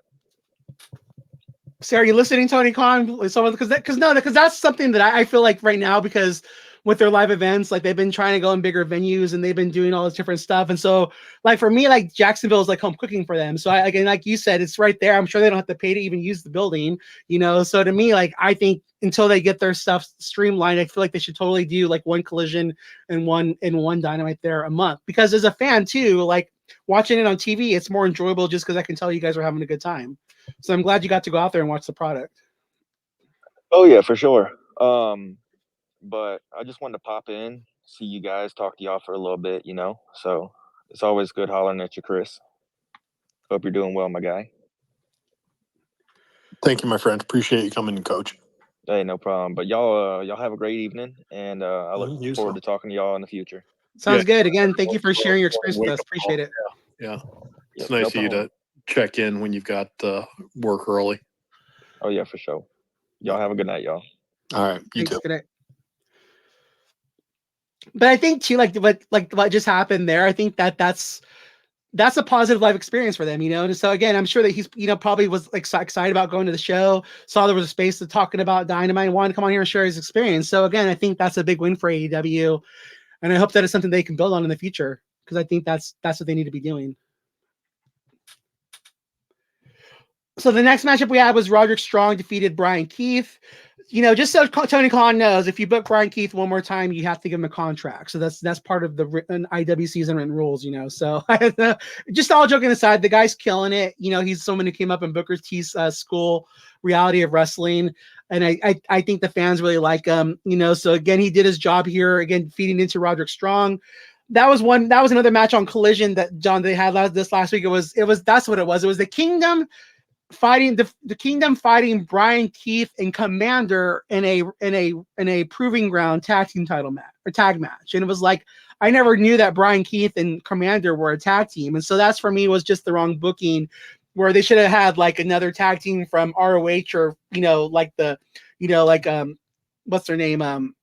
So are you listening, Tony Khan? So because that's something that I feel like right now, because with their live events, like they've been trying to go in bigger venues and they've been doing all this different stuff. And so like for me, like Jacksonville is like home cooking for them. So again, like you said, it's right there. I'm sure they don't have to pay to even use the building, you know? So to me, like, I think until they get their stuff streamlined, I feel like they should totally do like one Collision and one Dynamite there a month, because as a fan too, like watching it on TV, it's more enjoyable just because I can tell you guys are having a good time. So I'm glad you got to go out there and watch the product. Oh yeah, for sure. But I just wanted to pop in, see you guys, talk to y'all for a little bit, you know. So it's always good hollering at you, Chris. Hope you're doing well, my guy. Thank you, my friend. Appreciate you coming, Coach. Hey, no problem. But y'all have a great evening, and I look forward to talking to y'all in the future. Sounds good. Again, thank you for sharing your experience with us. Appreciate it. Yeah. It's nice of you to check in when you've got work early. Oh yeah, for sure. Y'all have a good night, y'all. All right, you too. Good night. But I think too, like what just happened there, I think that's a positive life experience for them, you know. And so again, I'm sure that he's, you know, probably was like so excited about going to the show, saw there was a space to talking about Dynamite, and wanted to come on here and share his experience. So again, I think that's a big win for AEW, and I hope that it's something they can build on in the future, because I think that's what they need to be doing. So the next matchup we had was Roderick Strong defeated Bryan Keith. You know, just so Tony Khan knows, if you book Bryan Keith one more time, you have to give him a contract. So that's part of the IW season written rules, you know. So just all joking aside, the guy's killing it. You know, he's someone who came up in Booker T's school, Reality of Wrestling. And I think the fans really like him, you know. So again, he did his job here, again, feeding into Roderick Strong. That was another match on Collision that John, they had this last week. That's what it was. It was the Kingdom fighting the Kingdom fighting Bryan Keith and Commander in a proving ground tag team title match or tag match. And it was like, I never knew that Bryan Keith and Commander were a tag team. And so that's, for me, was just the wrong booking, where they should have had like another tag team from ROH, or, you know, like what's their name?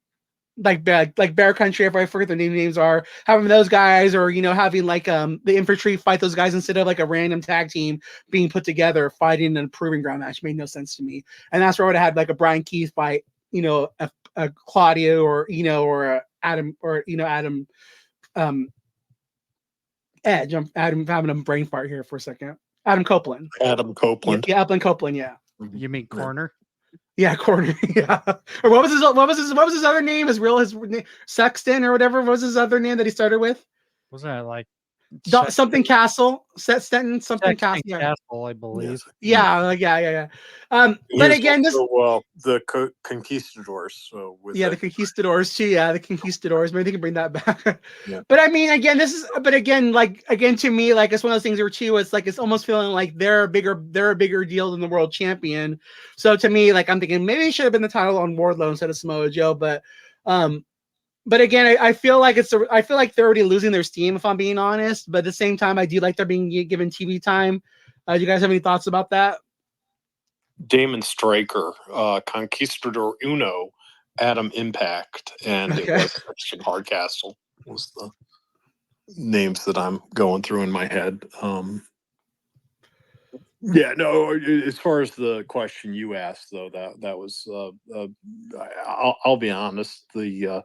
Like Bear Country, if I forget their names are, having those guys, or, you know, having like the Infantry fight those guys instead of like a random tag team being put together fighting in a proving ground match. Made no sense to me. And that's where I would have had like a Bryan Keith fight, you know, a Claudio, or, you know, or a Adam, or, you know, Adam Edge. I'm having a brain fart here for a second. Adam Copeland. Yeah, Adam Copeland. Yeah. You mean Corner? Yeah, Corner. Yeah. Or what was his other name? His name, Sexton or whatever. What was his other name that he started with? Wasn't that like something Castle? Stenton something Castle. Castle, I believe. Yeah. But again, the Conquistadors. So the Conquistadors too. Yeah, the Conquistadors. Maybe they can bring that back. Yeah. But I mean, again, to me, like, it's one of those things where too, it's like, it's almost feeling like they're a bigger deal than the world champion. So to me, like, I'm thinking maybe it should have been the title on Wardlow instead of Samoa Joe. But again, I feel like they're already losing their steam, if I'm being honest. But at the same time, I do like they're being given TV time. Do you guys have any thoughts about that? Damon Stryker, Conquistador Uno, Adam Impact, and it was Christian Hardcastle was the names that I'm going through in my head. Yeah, no. As far as the question you asked, though, that was, I'll be honest. The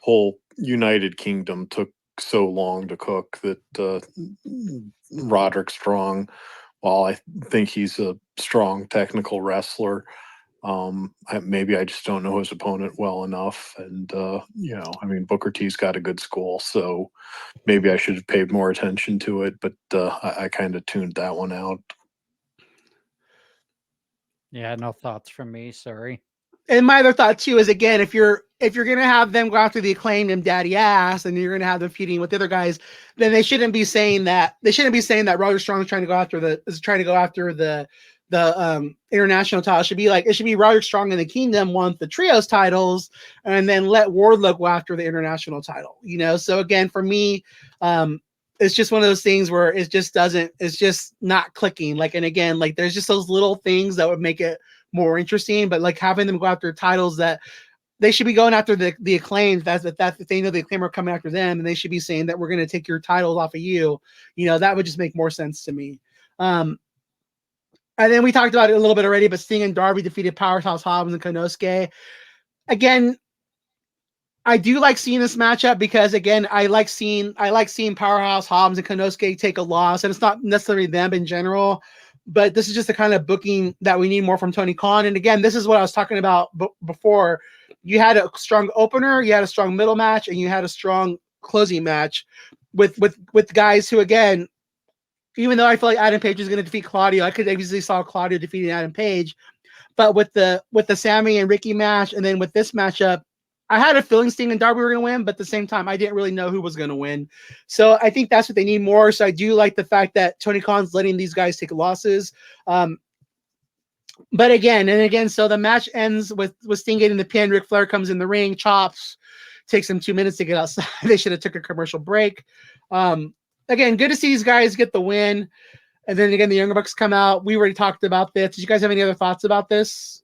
whole United Kingdom took so long to cook that Roderick Strong, while I think he's a strong technical wrestler, maybe I just don't know his opponent well enough. And I mean, Booker T's got a good school, so maybe I should have paid more attention to it. But I kind of tuned that one out. Yeah, no thoughts from me. Sorry. And my other thought too is, again, if you're gonna have them go after the Acclaimed and daddy ass, and you're gonna have them feuding with the other guys, then they shouldn't be saying that. They shouldn't be saying that Roderick Strong is trying to go after the international title. It should be Roderick Strong and the Kingdom want the trios titles, and then let Wardlow go after the international title. So again, for me, it's just one of those things where it's just not clicking. And again, there's just those little things that would make it more interesting, but having them go after titles that they should be going after the Acclaimed. That's if they know the Acclaimed are coming after them, and they should be saying that we're going to take your titles off of you. That would just make more sense to me. And then we talked about it a little bit already, but Sting and Darby defeated Powerhouse Hobbs and Konosuke. Again, I do like seeing this matchup because, again, I like seeing Powerhouse Hobbs and Konosuke take a loss, and it's not necessarily them in general, but this is just the kind of booking that we need more from Tony Khan. And again, this is what I was talking about before. You had a strong opener, you had a strong middle match, and you had a strong closing match with guys who, again, even though I feel like Adam Page is going to defeat Claudio, I could easily saw Claudio defeating Adam Page, but with the Sammy and Ricky match, and then with this matchup, I had a feeling Sting and Darby were going to win, but at the same time, I didn't really know who was going to win. So I think that's what they need more. So I do like the fact that Tony Khan's letting these guys take losses. But again, so the match ends with Sting getting the pin. Ric Flair comes in the ring, chops, takes him 2 minutes to get outside. They should have took a commercial break. Again, good to see these guys get the win. And then again, the Young Bucks come out. We already talked about this. Did you guys have any other thoughts about this?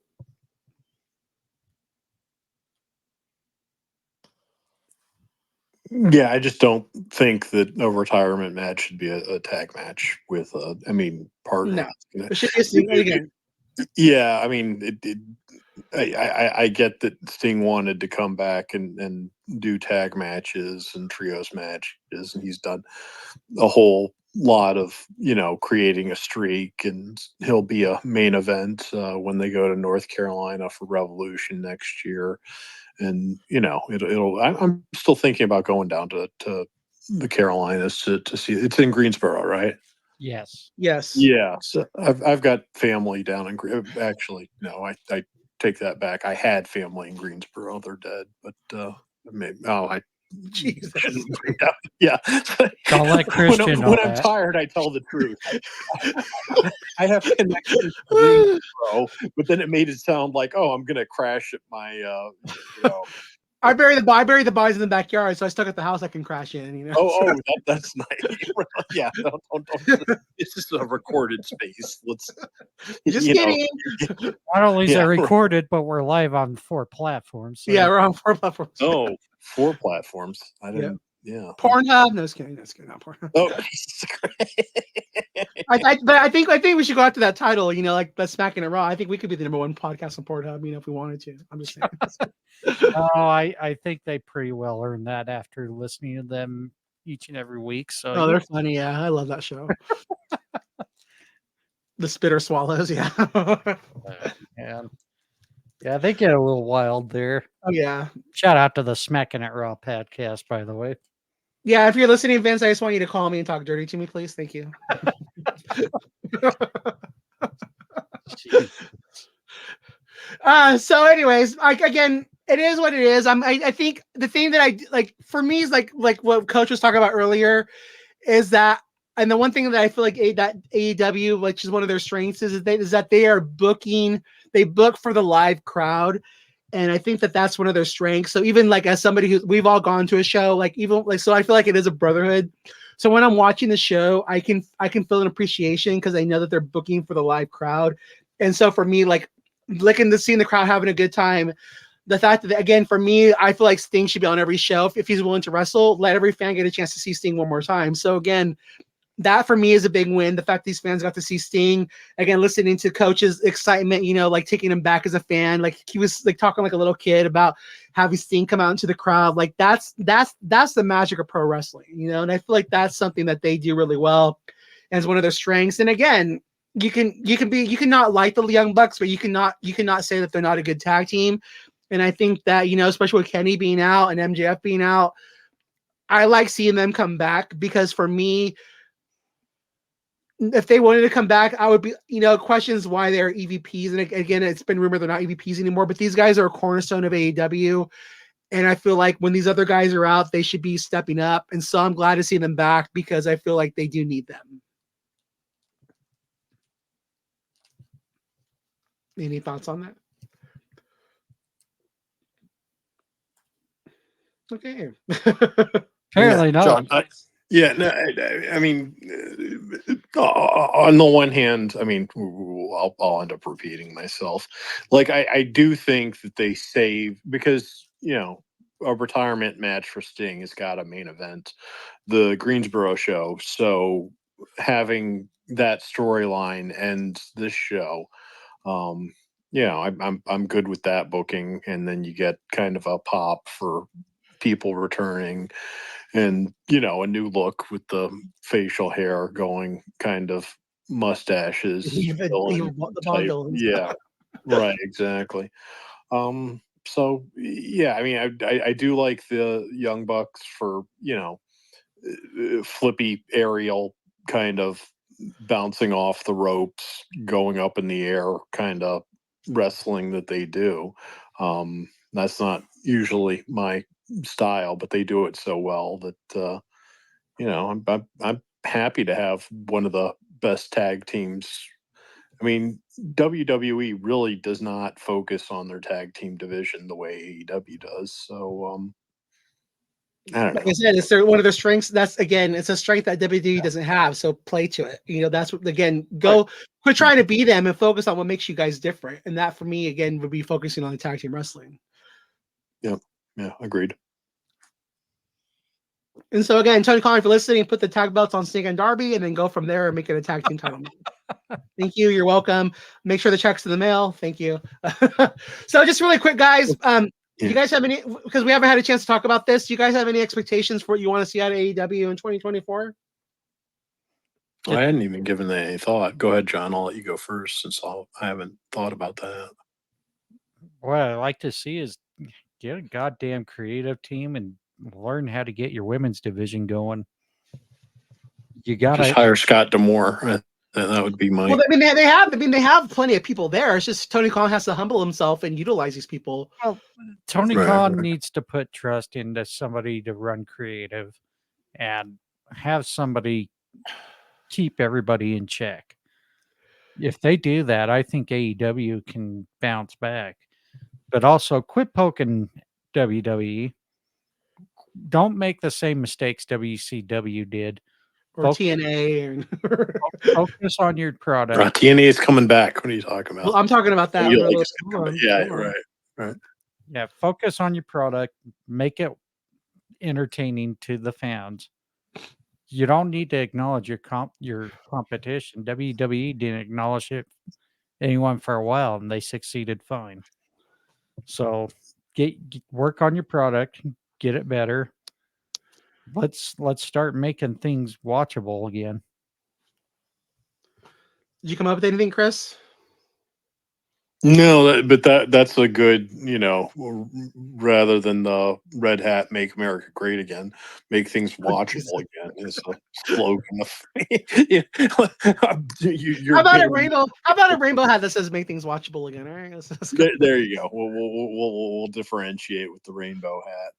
Yeah, I just don't think that a retirement match should be a tag match with partner. No, it should be a single again. Yeah, I mean, I get that Sting wanted to come back and do tag matches and trios matches, and he's done a whole lot of creating a streak, and he'll be a main event when they go to North Carolina for Revolution next year. And it'll. I'm still thinking about going down to the Carolinas to see. It's in Greensboro, right? Yes. Yeah. So I've got family down in. Actually, no, I take that back. I had family in Greensboro. They're dead, but maybe. Jesus. Yeah. Don't let Christian know when I'm that. tired, I tell the truth. I have connections to Greensboro, but then it made it sound like, I'm going to crash at my, I bury the bodies in the backyard, so I stuck at the house. I can crash in. That's nice. Yeah, don't. It's just a recorded space. Let's just kidding. Not only is it recorded, but we're live on 4 platforms. So. Yeah, we're on 4 platforms. Oh, 4 platforms. I didn't. Yeah. Pornhub. No, just kidding. Not Pornhub. Oh, but I think we should go after that title. Like the Smacking It Raw. I think we could be the #1 podcast on Pornhub. If we wanted to. I'm just saying. I think they pretty well earned that after listening to them each and every week. So they're funny. Yeah, I love that show. The Spitter Swallows. Yeah. Yeah, they get a little wild there. Oh yeah. Shout out to the Smacking It Raw podcast, by the way. Yeah, if you're listening, Vince, I just want you to call me and talk dirty to me, please. Thank you. So anyways, again, it is what it is. I think the thing that I like for me is like what Coach was talking about earlier is that, and the one thing that I feel like that AEW, which is one of their strengths, is that they are booking. They book for the live crowd, and I think that that's one of their strengths. So even as somebody who we've all gone to a show, so I feel like it is a brotherhood. So when I'm watching the show, I can feel an appreciation because I know that they're booking for the live crowd. And so for me, seeing the crowd having a good time, the fact that, again, for me, I feel like Sting should be on every show. If he's willing to wrestle, let every fan get a chance to see Sting one more time. So again, that for me is a big win. The fact these fans got to see Sting again, listening to Coach's excitement, like taking him back as a fan, like he was like talking like a little kid about having Sting come out into the crowd. Like that's the magic of pro wrestling, and I feel like that's something that they do really well as one of their strengths. And again, you can not like the Young Bucks, but you cannot say that they're not a good tag team. And I think that, especially with Kenny being out and MJF being out, I like seeing them come back, because for me, if they wanted to come back, I would be, questions why they're EVPs. And again, it's been rumored they're not EVPs anymore, but these guys are a cornerstone of AEW. And I feel like when these other guys are out, they should be stepping up. And so I'm glad to see them back, because I feel like they do need them. Any thoughts on that? Okay. Apparently not. John, I mean, on the one hand, I mean, I'll end up repeating myself. Like, I do think that they save, because, a retirement match for Sting has got a main event, the Greensboro show. So having that storyline and this show, I'm good with that booking. And then you get kind of a pop for people returning, and a new look with the facial hair going, kind of mustaches, Even villain the type. villains. Yeah, right, exactly. So yeah, I mean, I do like the Young Bucks for flippy aerial, kind of bouncing off the ropes, going up in the air, kind of wrestling that they do. That's not usually my style, but they do it so well that I'm happy to have one of the best tag teams. I mean, WWE really does not focus on their tag team division the way AEW does. So I don't know. Like I said, it's one of their strengths. It's a strength that WWE doesn't have. So play to it. That's what, again, quit trying to be them and focus on what makes you guys different. And that for me, again, would be focusing on the tag team wrestling. Yeah, agreed. And so again, Tony Khan, if you're listening, put the tag belts on Sting and Darby, and then go from there and make it a tag team title match. Thank you. You're welcome. Make sure the check's in the mail. Thank you. So just really quick, guys. Do you guys have any, because we haven't had a chance to talk about this, do you guys have any expectations for what you want to see out of AEW in 2024? I hadn't even given that any thought. Go ahead, John. I'll let you go first, since I haven't thought about that. What I like to see is get a goddamn creative team and learn how to get your women's division going. You got Just to hire Scott D'Amore. That would be my. Well, I mean, they have plenty of people there. It's just Tony Khan has to humble himself and utilize these people. Well, Tony Right, Khan right. needs to put trust into somebody to run creative and have somebody keep everybody in check. If they do that, I think AEW can bounce back. But also, quit poking WWE. Don't make the same mistakes WCW did. Or Focus, TNA. focus on your product. TNA is coming back. What are you talking about? Well, I'm talking about that. You like it's gonna come back. Hold on. Right. Yeah, focus on your product. Make it entertaining to the fans. You don't need to acknowledge your competition. WWE didn't acknowledge anyone for a while, and they succeeded fine. So work on your product, get it better. Let's start making things watchable again. Did you come up with anything, Chris? No, but that's a good, rather than the red hat, make America great again, make things watchable again. Is a slogan. How about a rainbow? How about a rainbow hat that says "Make things watchable again"? All right, that's good. There you go. We'll differentiate with the rainbow hat.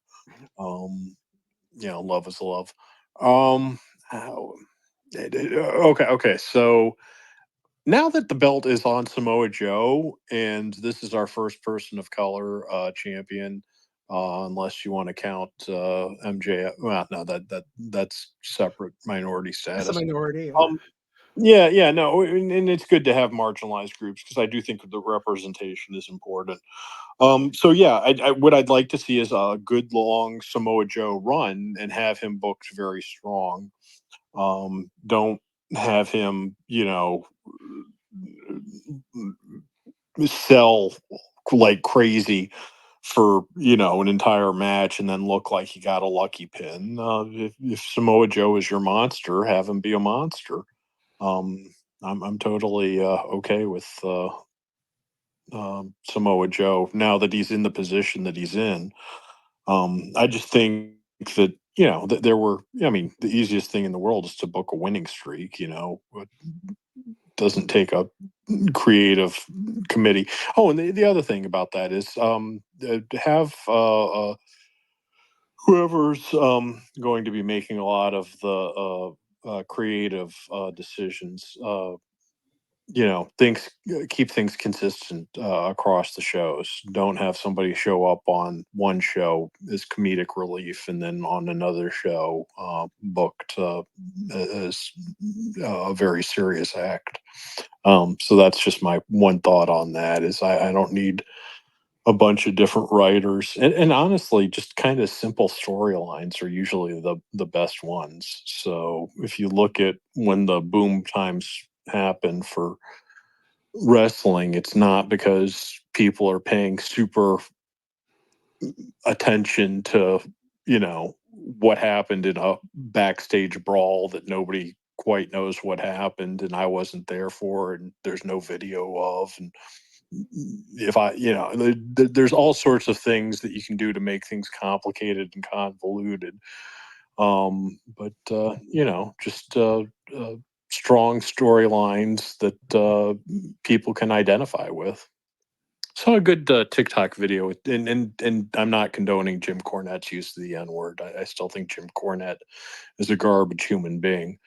Love is love. Okay. So now that the belt is on Samoa Joe, and this is our first person of color champion, unless you want to count MJ. Well, no, that's separate minority status. That's a minority. No, and it's good to have marginalized groups, because I do think the representation is important. So yeah, what I'd like to see is a good long Samoa Joe run and have him booked very strong. Don't have him, sell like crazy for an entire match and then look like he got a lucky pin. If Samoa Joe is your monster, have him be a monster. I'm totally okay with Samoa Joe now that he's in the position that he's in. I just think that that there were. I mean, the easiest thing in the world is to book a winning streak. It doesn't take a creative committee. Oh, and the other thing about that is have whoever's going to be making a lot of the creative decisions. Things keep things consistent across the shows. Don't have somebody show up on one show as comedic relief and then on another show booked as a very serious act. So that's just my one thought on that is I don't need a bunch of different writers and honestly just kind of simple storylines are usually the best ones. So if you look at when the boom times happen for wrestling, it's not because people are paying super attention to what happened in a backstage brawl that nobody quite knows what happened and I wasn't there for and there's no video of. And if I there's all sorts of things that you can do to make things complicated and convoluted. But just strong storylines that people can identify with. Saw a good TikTok video, and I'm not condoning Jim Cornette's use of the N word. I still think Jim Cornette is a garbage human being,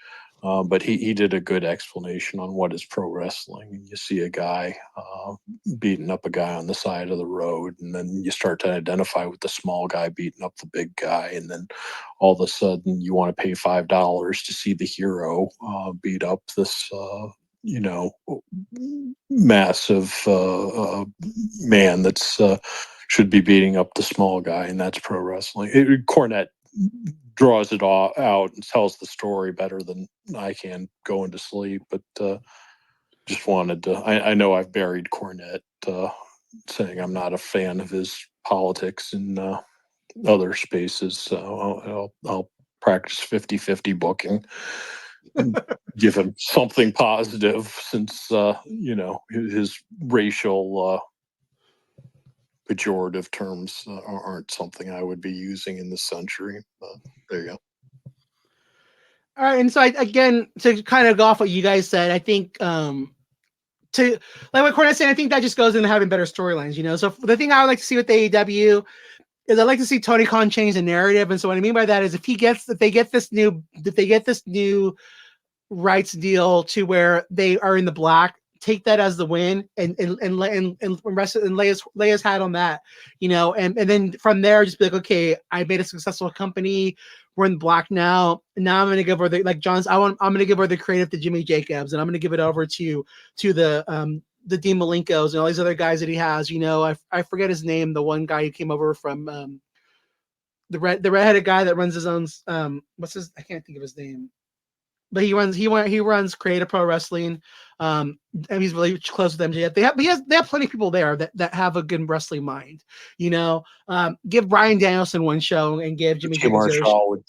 but he did a good explanation on what is pro wrestling. And you see a guy beating up a guy on the side of the road, and then you start to identify with the small guy beating up the big guy, and then all of a sudden you want to pay $5 to see the hero beat up this massive man that's should be beating up the small guy, and that's pro wrestling. Cornette draws it all out and tells the story better than I can going to sleep. But just wanted to. I know I've buried Cornette, saying I'm not a fan of his politics in other spaces. So I'll practice 50-50 booking. Give him something positive since his racial pejorative terms aren't something I would be using in this century. There you go. All right, and so again, to kind of go off what you guys said, I think to like what Cornette said, I think that just goes into having better storylines. So the thing I would like to see with the AEW is I'd like to see Tony Khan change the narrative. And so what I mean by that is if they get this new rights deal to where they are in the black, take that as the win and rest and lay his hat on that, and then from there just be like, okay, I made a successful company. We're in black now. Now I'm going to give over I'm going to give over the creative to Jimmy Jacobs, and I'm going to give it over to the Dean Malenkos and all these other guys that he has. I forget his name. The one guy who came over from the redheaded guy that runs his own. I can't think of his name. But he runs Creative Pro Wrestling, and he's really close with MJF. They have plenty of people there that have a good wrestling mind. Give Bryan Danielson one show and give Jimmy Marshall.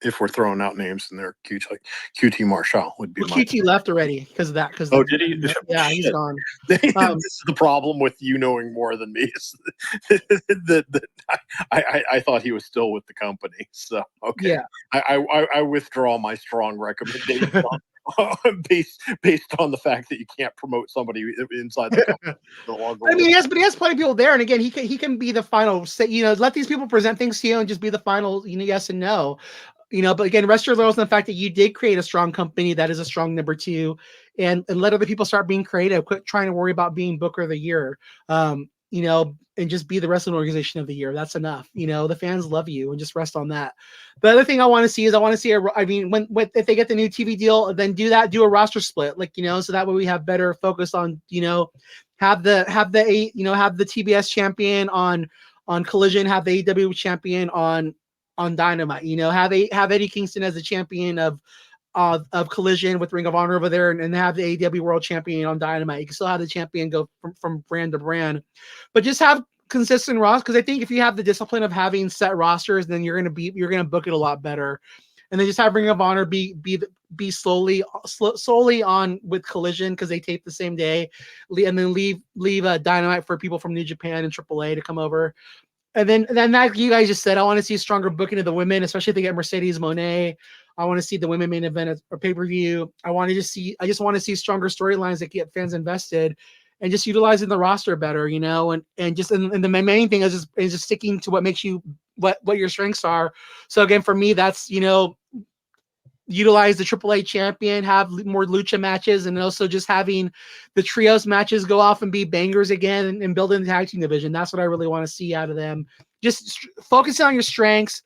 If we're throwing out names in there, QT Marshall would be. QT left already because of that. Did he? Yeah, he's gone. This is the problem with you knowing more than me. I thought he was still with the company. So okay, yeah. I withdraw my strong recommendation based on the fact that you can't promote somebody inside the company. I mean, but he has plenty of people there, and again, he can be the final say. Let these people present things to you and just be the final, yes and no. But again, rest your laurels on the fact that you did create a strong company that is a strong number two, and let other people start being creative. Quit trying to worry about being Booker of the Year, and just be the wrestling organization of the year. That's enough. The fans love you, and just rest on that. The other thing I want to see is if they get the new TV deal, then do a roster split, so that way we have better focus on, have the TBS champion on Collision, have the AEW champion on Dynamite, have Eddie Kingston as the champion of of Collision with Ring of Honor over there, and have the AEW World Champion on Dynamite. You can still have the champion go from brand to brand, but just have consistent rosters. Because I think if you have the discipline of having set rosters, then you're gonna book it a lot better. And then just have Ring of Honor be solely on with Collision because they tape the same day, and then leave Dynamite for people from New Japan and AAA to come over. And then like you guys just said, I want to see stronger booking of the women, especially if they get Mercedes Moné. I want to see the women main event or pay-per-view. I just want to see stronger storylines that get fans invested, and just utilizing the roster better, and the main thing is just sticking to what makes you what your strengths are. So again, for me, that's utilize the AAA champion, have more lucha matches, and also just having the trios matches go off and be bangers again, and building the tag team division. That's what I really want to see out of them. Just focus on your strengths.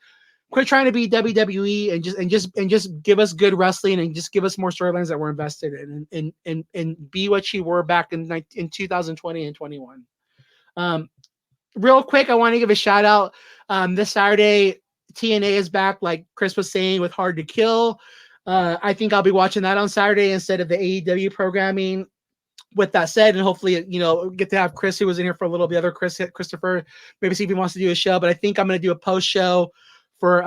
Quit trying to be WWE, and just give us good wrestling, and just give us more storylines that we're invested in, and be what you were back in 2020 and 21. Real quick, I want to give a shout out. This Saturday, TNA is back, like Chris was saying, with Hard to Kill. I think I'll be watching that on Saturday instead of the AEW programming. With that said, and hopefully, get to have Chris, who was in here for a little bit, other Christopher, maybe see if he wants to do a show. But I think I'm going to do a post show for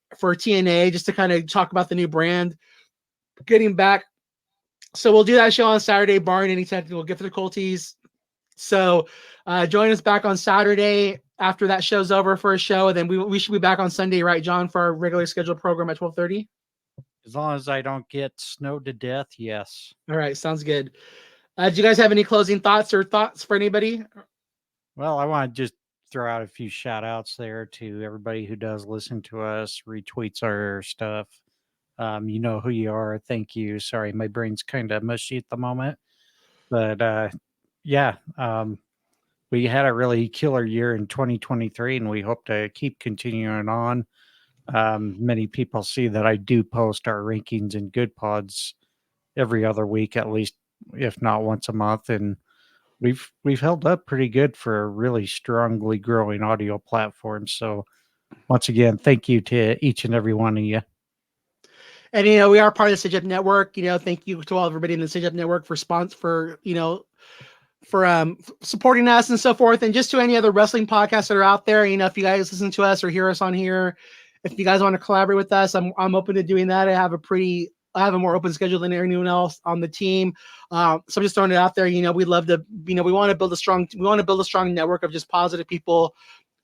TNA, just to kind of talk about the new brand getting back. So we'll do that show on Saturday, barring any technical difficulties. So join us back on Saturday after that show's over for a show, and then we should be back on Sunday, right, John, for our regular scheduled program at 12:30. As long as I don't get snowed to death, yes. All right, sounds good. Do you guys have any closing thoughts for anybody? Well, I want to just throw out a few shout outs there to everybody who does listen to us, retweets our stuff. You know who you are. Thank you. Sorry, my brain's kind of mushy at the moment. But we had a really killer year in 2023, and we hope to keep continuing on. Many people see that I do post our rankings in Good Pods every other week, at least, if not once a month. And we've held up pretty good for a really strongly growing audio platform. So once again, thank you to each and every one of you. And we are part of the CJEP network. Thank you to all everybody in the CJEP network for supporting us and so forth, and just to any other wrestling podcasts that are out there. If you guys listen to us or hear us on here, if you guys want to collaborate with us, I'm open to doing that. I have a more open schedule than anyone else on the team. So I'm just throwing it out there. We love to, we want to build a strong network of just positive people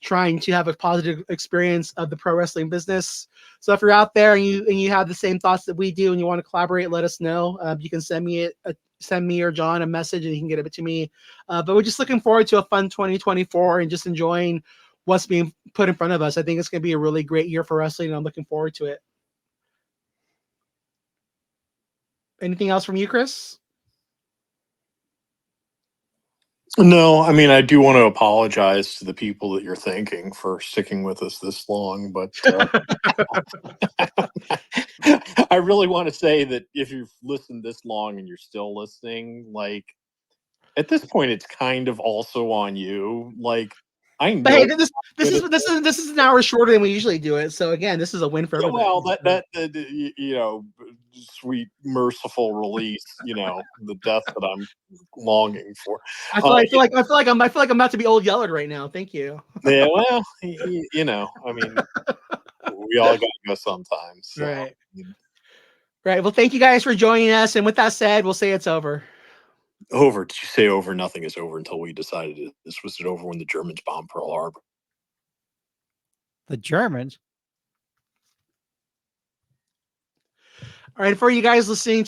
trying to have a positive experience of the pro wrestling business. So if you're out there and you have the same thoughts that we do and you want to collaborate, let us know. You can send me or John a message, and you can get it to me. But we're just looking forward to a fun 2024 and just enjoying what's being put in front of us. I think it's going to be a really great year for wrestling, and I'm looking forward to it. Anything else from you, Chris? No, I mean, I do want to apologize to the people that you're thanking for sticking with us this long, but I really want to say that if you've listened this long and you're still listening, like, at this point, it's kind of also on you. Like, I know. But hey, this is an hour shorter than we usually do it. So again, this is a win for everybody. Well, that sweet, merciful release, the death that I'm longing for. I feel like I'm about to be old Yellard right now. Thank you. Yeah, well, I mean, we all got to go sometimes. So. Right. Right. Well, thank you guys for joining us. And with that said, we'll say it's over. Over? Did you say over? Nothing is over until we decided this was it over when the Germans bombed Pearl Harbor. The Germans? All right. For you guys listening